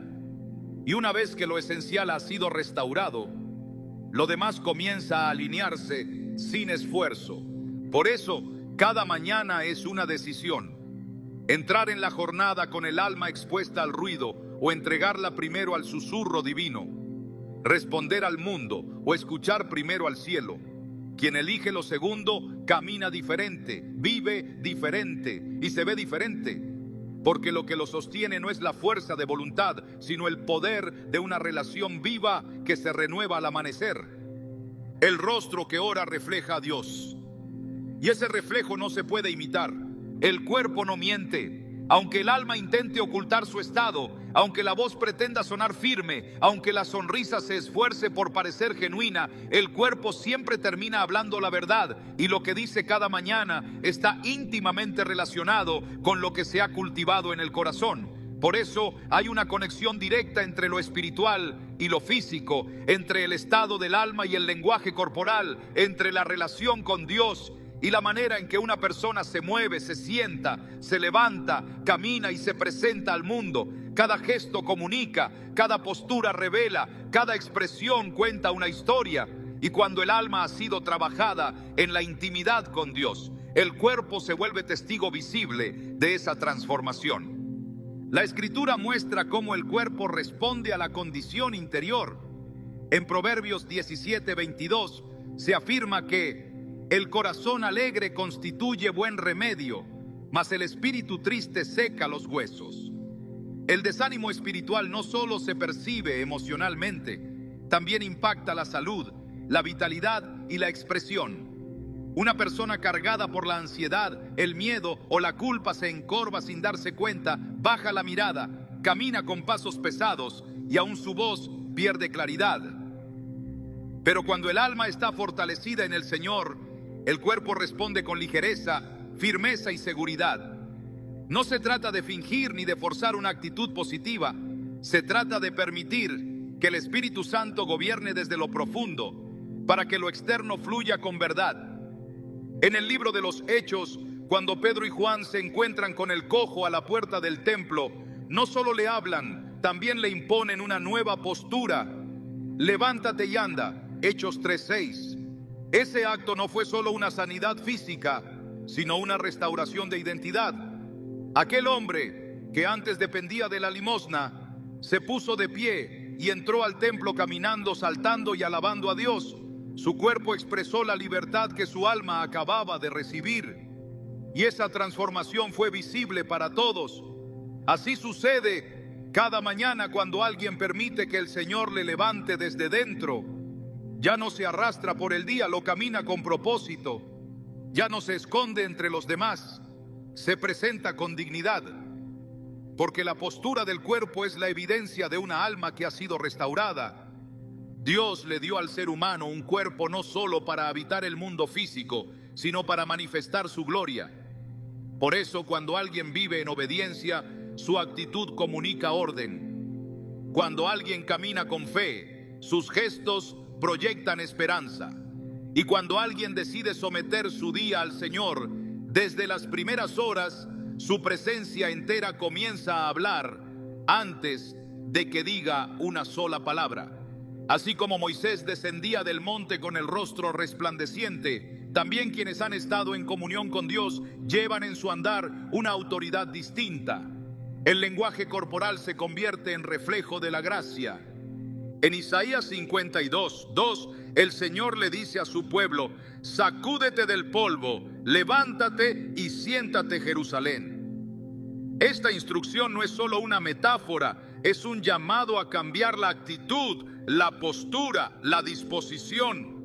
[SPEAKER 1] Y una vez que lo esencial ha sido restaurado, lo demás comienza a alinearse sin esfuerzo. Por eso, cada mañana es una decisión: entrar en la jornada con el alma expuesta al ruido o entregarla primero al susurro divino, responder al mundo o escuchar primero al cielo. Quien elige lo segundo camina diferente, vive diferente y se ve diferente. Porque lo que lo sostiene no es la fuerza de voluntad, sino el poder de una relación viva que se renueva al amanecer. El rostro que ora refleja a Dios, y ese reflejo no se puede imitar. El cuerpo no miente. Aunque el alma intente ocultar su estado, aunque la voz pretenda sonar firme, aunque la sonrisa se esfuerce por parecer genuina, el cuerpo siempre termina hablando la verdad, y lo que dice cada mañana está íntimamente relacionado con lo que se ha cultivado en el corazón. Por eso hay una conexión directa entre lo espiritual y lo físico, entre el estado del alma y el lenguaje corporal, entre la relación con Dios y la manera en que una persona se mueve, se sienta, se levanta, camina y se presenta al mundo. Cada gesto comunica, cada postura revela, cada expresión cuenta una historia. Y cuando el alma ha sido trabajada en la intimidad con Dios, el cuerpo se vuelve testigo visible de esa transformación. La Escritura muestra cómo el cuerpo responde a la condición interior. En Proverbios 17:22 se afirma que el corazón alegre constituye buen remedio, mas el espíritu triste seca los huesos. El desánimo espiritual no solo se percibe emocionalmente, también impacta la salud, la vitalidad y la expresión. Una persona cargada por la ansiedad, el miedo o la culpa se encorva sin darse cuenta, baja la mirada, camina con pasos pesados y aún su voz pierde claridad. Pero cuando el alma está fortalecida en el Señor, el cuerpo responde con ligereza, firmeza y seguridad. No se trata de fingir ni de forzar una actitud positiva, se trata de permitir que el Espíritu Santo gobierne desde lo profundo, para que lo externo fluya con verdad. En el libro de los Hechos, cuando Pedro y Juan se encuentran con el cojo a la puerta del templo, no solo le hablan, también le imponen una nueva postura. Levántate y anda, Hechos 3:6. Ese acto no fue solo una sanidad física, sino una restauración de identidad. Aquel hombre que antes dependía de la limosna, se puso de pie y entró al templo caminando, saltando y alabando a Dios. Su cuerpo expresó la libertad que su alma acababa de recibir, y esa transformación fue visible para todos. Así sucede cada mañana cuando alguien permite que el Señor le levante desde dentro. Ya no se arrastra por el día, lo camina con propósito. Ya no se esconde entre los demás, se presenta con dignidad, porque la postura del cuerpo es la evidencia de una alma que ha sido restaurada. Dios le dio al ser humano un cuerpo no solo para habitar el mundo físico, sino para manifestar su gloria. Por eso, cuando alguien vive en obediencia, su actitud comunica orden. Cuando alguien camina con fe, sus gestos proyectan esperanza. Y cuando alguien decide someter su día al Señor, desde las primeras horas, su presencia entera comienza a hablar antes de que diga una sola palabra. Así como Moisés descendía del monte con el rostro resplandeciente, también quienes han estado en comunión con Dios llevan en su andar una autoridad distinta. El lenguaje corporal se convierte en reflejo de la gracia. En Isaías 52:2, el Señor le dice a su pueblo: sacúdete del polvo, levántate y siéntate, Jerusalén. Esta instrucción no es solo una metáfora, es un llamado a cambiar la actitud, la postura, la disposición.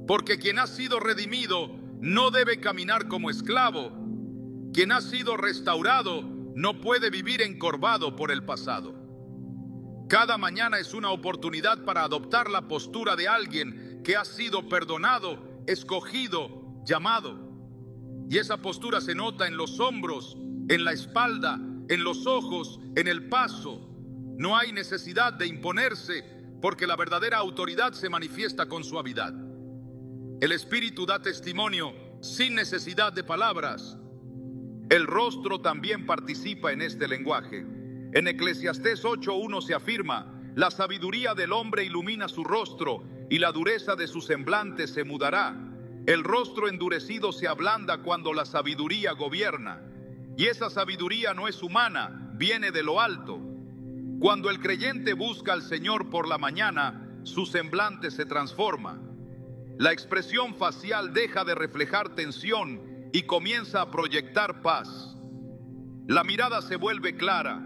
[SPEAKER 1] Porque quien ha sido redimido no debe caminar como esclavo. Quien ha sido restaurado no puede vivir encorvado por el pasado. Cada mañana es una oportunidad para adoptar la postura de alguien que ha sido perdonado, escogido, llamado. Y esa postura se nota en los hombros, en la espalda, en los ojos, en el paso. No hay necesidad de imponerse, porque la verdadera autoridad se manifiesta con suavidad. El Espíritu da testimonio sin necesidad de palabras. El rostro también participa en este lenguaje. En Eclesiastés 8:1 se afirma: la sabiduría del hombre ilumina su rostro, y la dureza de su semblante se mudará. El rostro endurecido se ablanda cuando la sabiduría gobierna. Y esa sabiduría no es humana, viene de lo alto. Cuando el creyente busca al Señor por la mañana, su semblante se transforma. La expresión facial deja de reflejar tensión y comienza a proyectar paz. La mirada se vuelve clara,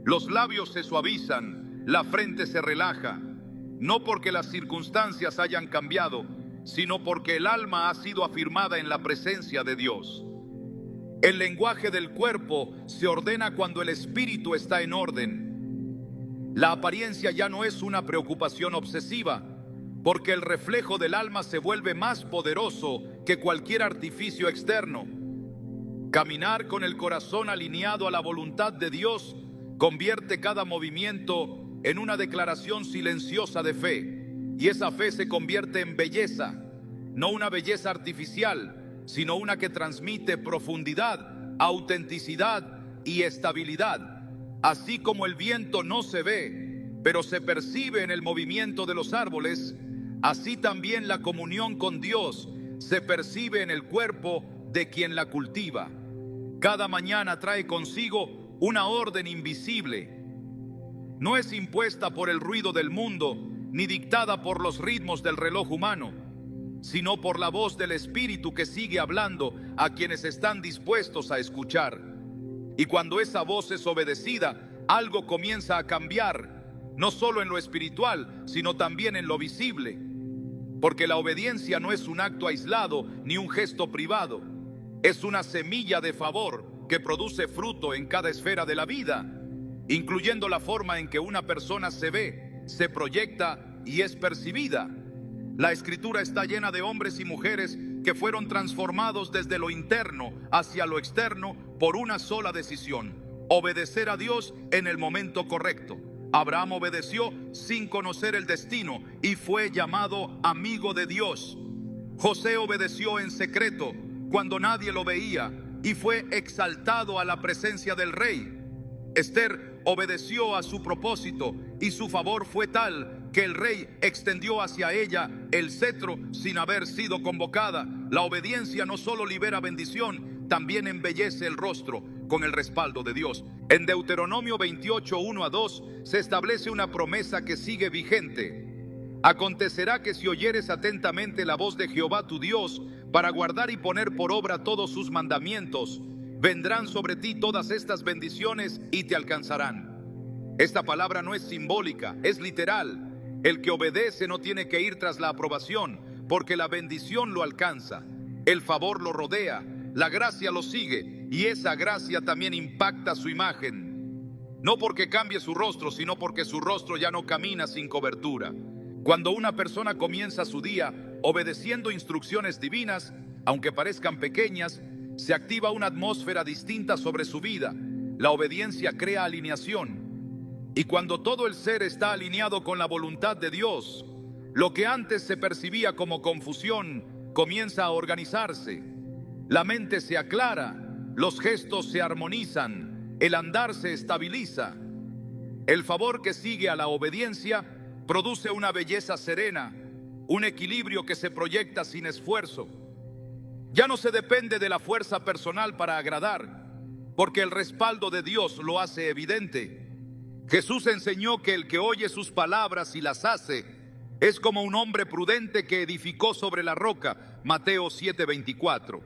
[SPEAKER 1] los labios se suavizan, la frente se relaja, no porque las circunstancias hayan cambiado, sino porque el alma ha sido afirmada en la presencia de Dios. El lenguaje del cuerpo se ordena cuando el espíritu está en orden. La apariencia ya no es una preocupación obsesiva, porque el reflejo del alma se vuelve más poderoso que cualquier artificio externo. Caminar con el corazón alineado a la voluntad de Dios convierte cada movimiento en una declaración silenciosa de fe, y esa fe se convierte en belleza, no una belleza artificial, sino una que transmite profundidad, autenticidad y estabilidad. Así como el viento no se ve, pero se percibe en el movimiento de los árboles, así también la comunión con Dios se percibe en el cuerpo de quien la cultiva. Cada mañana trae consigo una orden invisible. No es impuesta por el ruido del mundo, ni dictada por los ritmos del reloj humano. sino por la voz del Espíritu que sigue hablando a quienes están dispuestos a escuchar. Y cuando esa voz es obedecida, algo comienza a cambiar, no solo en lo espiritual, sino también en lo visible. Porque la obediencia no es un acto aislado ni un gesto privado. Es una semilla de favor que produce fruto en cada esfera de la vida, incluyendo la forma en que una persona se ve, se proyecta y es percibida. La Escritura está llena de hombres y mujeres que fueron transformados desde lo interno hacia lo externo por una sola decisión: obedecer a Dios en el momento correcto. Abraham obedeció sin conocer el destino y fue llamado amigo de Dios. José obedeció en secreto cuando nadie lo veía y fue exaltado a la presencia del rey. Esther obedeció a su propósito y su favor fue tal que el rey extendió hacia ella el cetro sin haber sido convocada. La obediencia no solo libera bendición, también embellece el rostro con el respaldo de Dios. En Deuteronomio 28, 1-2 se establece una promesa que sigue vigente. Acontecerá que si oyeres atentamente la voz de Jehová tu Dios para guardar y poner por obra todos sus mandamientos, vendrán sobre ti todas estas bendiciones y te alcanzarán. Esta palabra no es simbólica, es literal. El que obedece no tiene que ir tras la aprobación, porque la bendición lo alcanza, el favor lo rodea, la gracia lo sigue, y esa gracia también impacta su imagen. No porque cambie su rostro, sino porque su rostro ya no camina sin cobertura. Cuando una persona comienza su día obedeciendo instrucciones divinas, aunque parezcan pequeñas, se activa una atmósfera distinta sobre su vida. La obediencia crea alineación. Y cuando todo el ser está alineado con la voluntad de Dios, lo que antes se percibía como confusión comienza a organizarse. La mente se aclara, los gestos se armonizan, el andar se estabiliza. El favor que sigue a la obediencia produce una belleza serena, un equilibrio que se proyecta sin esfuerzo. Ya no se depende de la fuerza personal para agradar, porque el respaldo de Dios lo hace evidente. Jesús enseñó que el que oye sus palabras y las hace es como un hombre prudente que edificó sobre la roca. Mateo 7:24.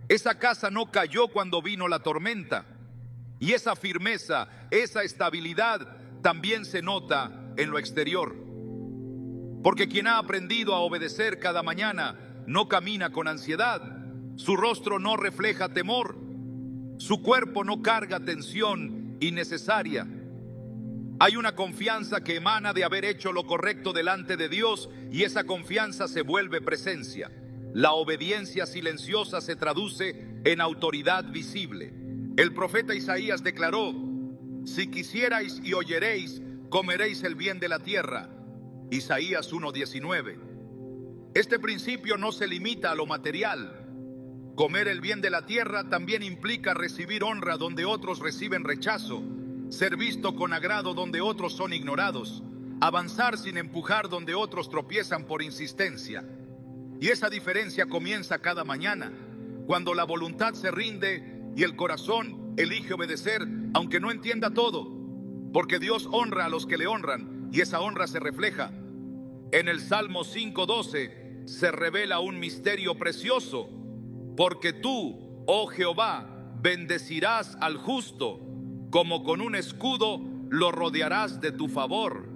[SPEAKER 1] Esa casa no cayó cuando vino la tormenta, y esa firmeza, esa estabilidad también se nota en lo exterior. Porque quien ha aprendido a obedecer cada mañana no camina con ansiedad, su rostro no refleja temor, su cuerpo no carga tensión innecesaria. Hay una confianza que emana de haber hecho lo correcto delante de Dios, y esa confianza se vuelve presencia. La obediencia silenciosa se traduce en autoridad visible. El profeta Isaías declaró: si quisierais y oyeréis, comeréis el bien de la tierra. Isaías 1:19. Este principio no se limita a lo material. Comer el bien de la tierra también implica recibir honra donde otros reciben rechazo, ser visto con agrado donde otros son ignorados, avanzar sin empujar donde otros tropiezan por insistencia. Y esa diferencia comienza cada mañana, cuando la voluntad se rinde y el corazón elige obedecer, aunque no entienda todo, porque Dios honra a los que le honran, y esa honra se refleja. En el Salmo 5:12 se revela un misterio precioso: porque tú, oh Jehová, bendecirás al justo, como con un escudo lo rodearás de tu favor.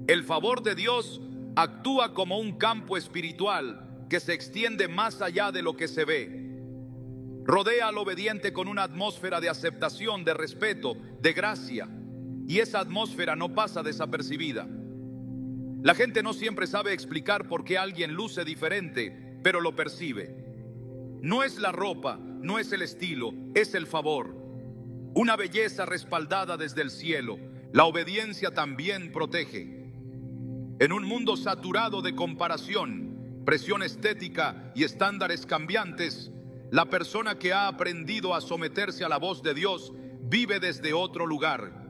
[SPEAKER 1] El favor de Dios actúa como un campo espiritual que se extiende más allá de lo que se ve. Rodea al obediente con una atmósfera de aceptación, de respeto, de gracia, y esa atmósfera no pasa desapercibida. La gente no siempre sabe explicar por qué alguien luce diferente, pero lo percibe. No es la ropa, no es el estilo, es el favor. Una belleza respaldada desde el cielo. La obediencia también protege. En un mundo saturado de comparación, presión estética y estándares cambiantes, la persona que ha aprendido a someterse a la voz de Dios vive desde otro lugar.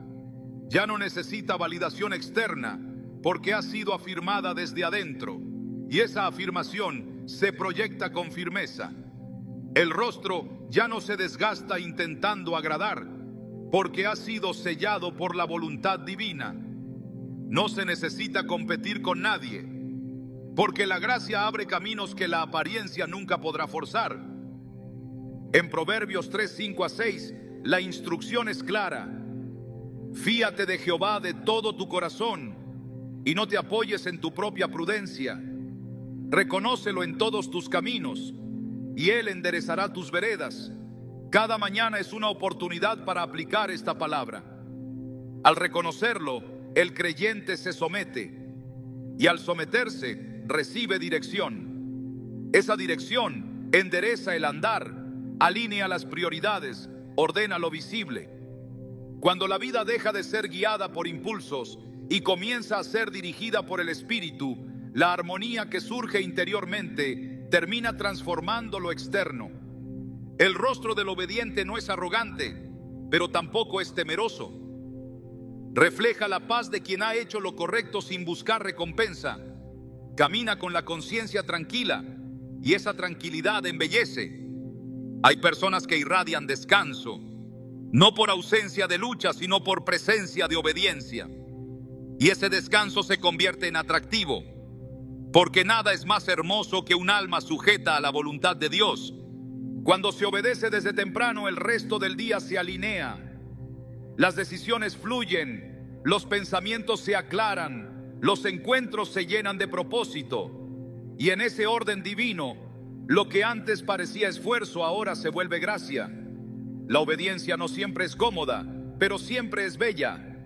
[SPEAKER 1] Ya no necesita validación externa, porque ha sido afirmada desde adentro, y esa afirmación se proyecta con firmeza. El rostro ya no se desgasta intentando agradar, porque ha sido sellado por la voluntad divina. No se necesita competir con nadie. porque la gracia abre caminos que la apariencia nunca podrá forzar. En Proverbios 3, 5 a 6, la instrucción es clara. Fíate de Jehová de todo tu corazón y no te apoyes en tu propia prudencia. Reconócelo en todos tus caminos y Él enderezará tus veredas. Cada mañana es una oportunidad para aplicar esta palabra. Al reconocerlo, el creyente se somete y al someterse recibe dirección. Esa dirección endereza el andar, alinea las prioridades, ordena lo visible. Cuando la vida deja de ser guiada por impulsos y comienza a ser dirigida por el Espíritu, la armonía que surge interiormente termina transformando lo externo. El rostro del obediente no es arrogante, pero tampoco es temeroso. Refleja la paz de quien ha hecho lo correcto sin buscar recompensa. Camina con la conciencia tranquila y esa tranquilidad embellece. Hay personas que irradian descanso, no por ausencia de lucha, sino por presencia de obediencia. Y ese descanso se convierte en atractivo, porque nada es más hermoso que un alma sujeta a la voluntad de Dios. Cuando se obedece desde temprano, el resto del día se alinea. Las decisiones fluyen, los pensamientos se aclaran, los encuentros se llenan de propósito. Y en ese orden divino, lo que antes parecía esfuerzo ahora se vuelve gracia. La obediencia no siempre es cómoda, pero siempre es bella,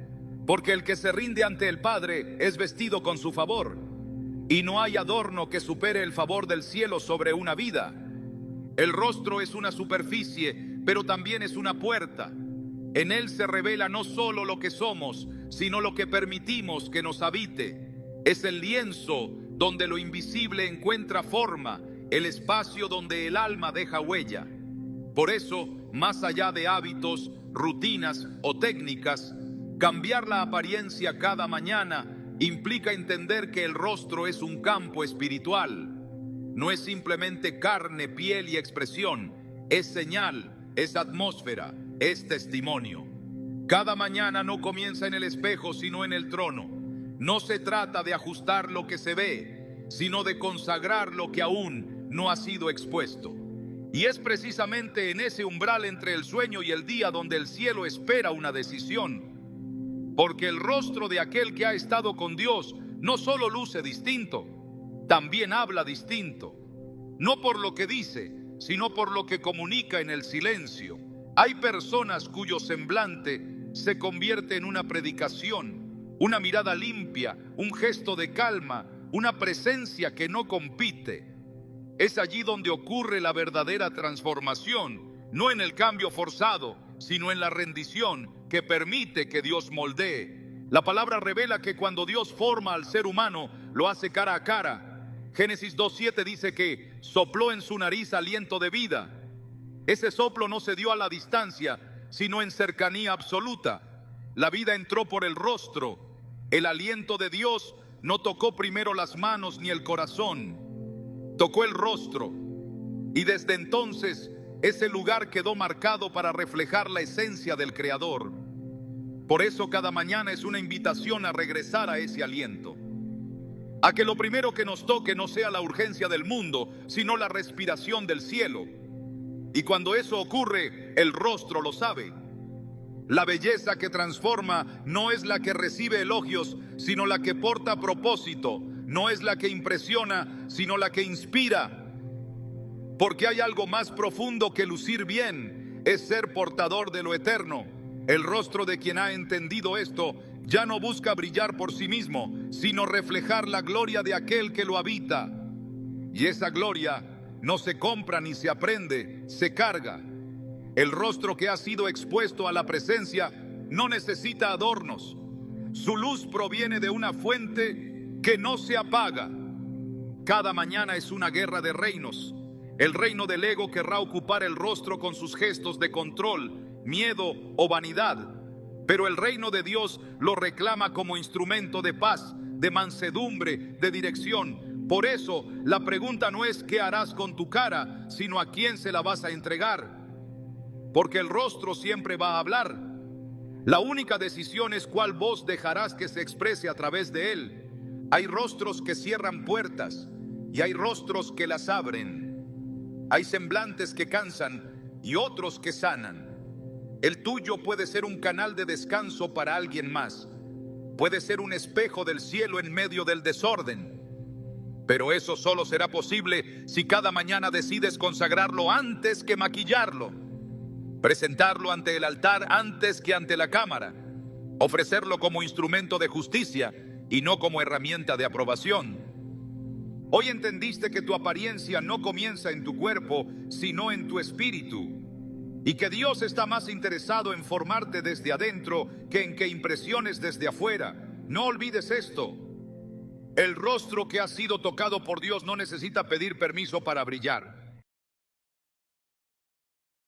[SPEAKER 1] porque el que se rinde ante el Padre es vestido con su favor, y no hay adorno que supere el favor del cielo sobre una vida. El rostro es una superficie, pero también es una puerta. En él se revela no solo lo que somos, sino lo que permitimos que nos habite. Es el lienzo donde lo invisible encuentra forma, el espacio donde el alma deja huella. Por eso, más allá de hábitos, rutinas o técnicas, cambiar la apariencia cada mañana implica entender que el rostro es un campo espiritual. No es simplemente carne, piel y expresión, es señal, es atmósfera, es testimonio. Cada mañana no comienza en el espejo, sino en el trono. No se trata de ajustar lo que se ve, sino de consagrar lo que aún no ha sido expuesto. Y es precisamente en ese umbral entre el sueño y el día donde el cielo espera una decisión. Porque el rostro de aquel que ha estado con Dios no solo luce distinto, también habla distinto. No por lo que dice, sino por lo que comunica en el silencio. Hay personas cuyo semblante se convierte en una predicación, una mirada limpia, un gesto de calma, una presencia que no compite. Es allí donde ocurre la verdadera transformación, no en el cambio forzado, sino en la rendición que permite que Dios moldee. La palabra revela que cuando Dios forma al ser humano, lo hace cara a cara. Génesis 2:7 dice que sopló en su nariz aliento de vida. Ese soplo no se dio a la distancia, sino en cercanía absoluta. La vida entró por el rostro. El aliento de Dios no tocó primero las manos ni el corazón, tocó el rostro. Y desde entonces ese lugar quedó marcado para reflejar la esencia del Creador. Por eso cada mañana es una invitación a regresar a ese aliento, a que lo primero que nos toque no sea la urgencia del mundo, sino la respiración del cielo. Y cuando eso ocurre, el rostro lo sabe. La belleza que transforma no es la que recibe elogios, sino la que porta propósito. No es la que impresiona, sino la que inspira. Porque hay algo más profundo que lucir bien, es ser portador de lo eterno. El rostro de quien ha entendido esto ya no busca brillar por sí mismo, sino reflejar la gloria de aquel que lo habita. Y esa gloria no se compra ni se aprende, se carga. El rostro que ha sido expuesto a la presencia no necesita adornos. Su luz proviene de una fuente que no se apaga. Cada mañana es una guerra de reinos. El reino del ego querrá ocupar el rostro con sus gestos de control, miedo o vanidad. Pero el reino de Dios lo reclama como instrumento de paz, de mansedumbre, de dirección. Por eso, la pregunta no es qué harás con tu cara, sino a quién se la vas a entregar. Porque el rostro siempre va a hablar. La única decisión es cuál voz dejarás que se exprese a través de él. Hay rostros que cierran puertas y hay rostros que las abren. Hay semblantes que cansan y otros que sanan. El tuyo puede ser un canal de descanso para alguien más. Puede ser un espejo del cielo en medio del desorden. Pero eso solo será posible si cada mañana decides consagrarlo antes que maquillarlo, presentarlo ante el altar antes que ante la cámara, ofrecerlo como instrumento de justicia y no como herramienta de aprobación. Hoy entendiste que tu apariencia no comienza en tu cuerpo, sino en tu espíritu, y que Dios está más interesado en formarte desde adentro que en que impresiones desde afuera. No olvides esto. El rostro que ha sido tocado por Dios no necesita pedir permiso para brillar.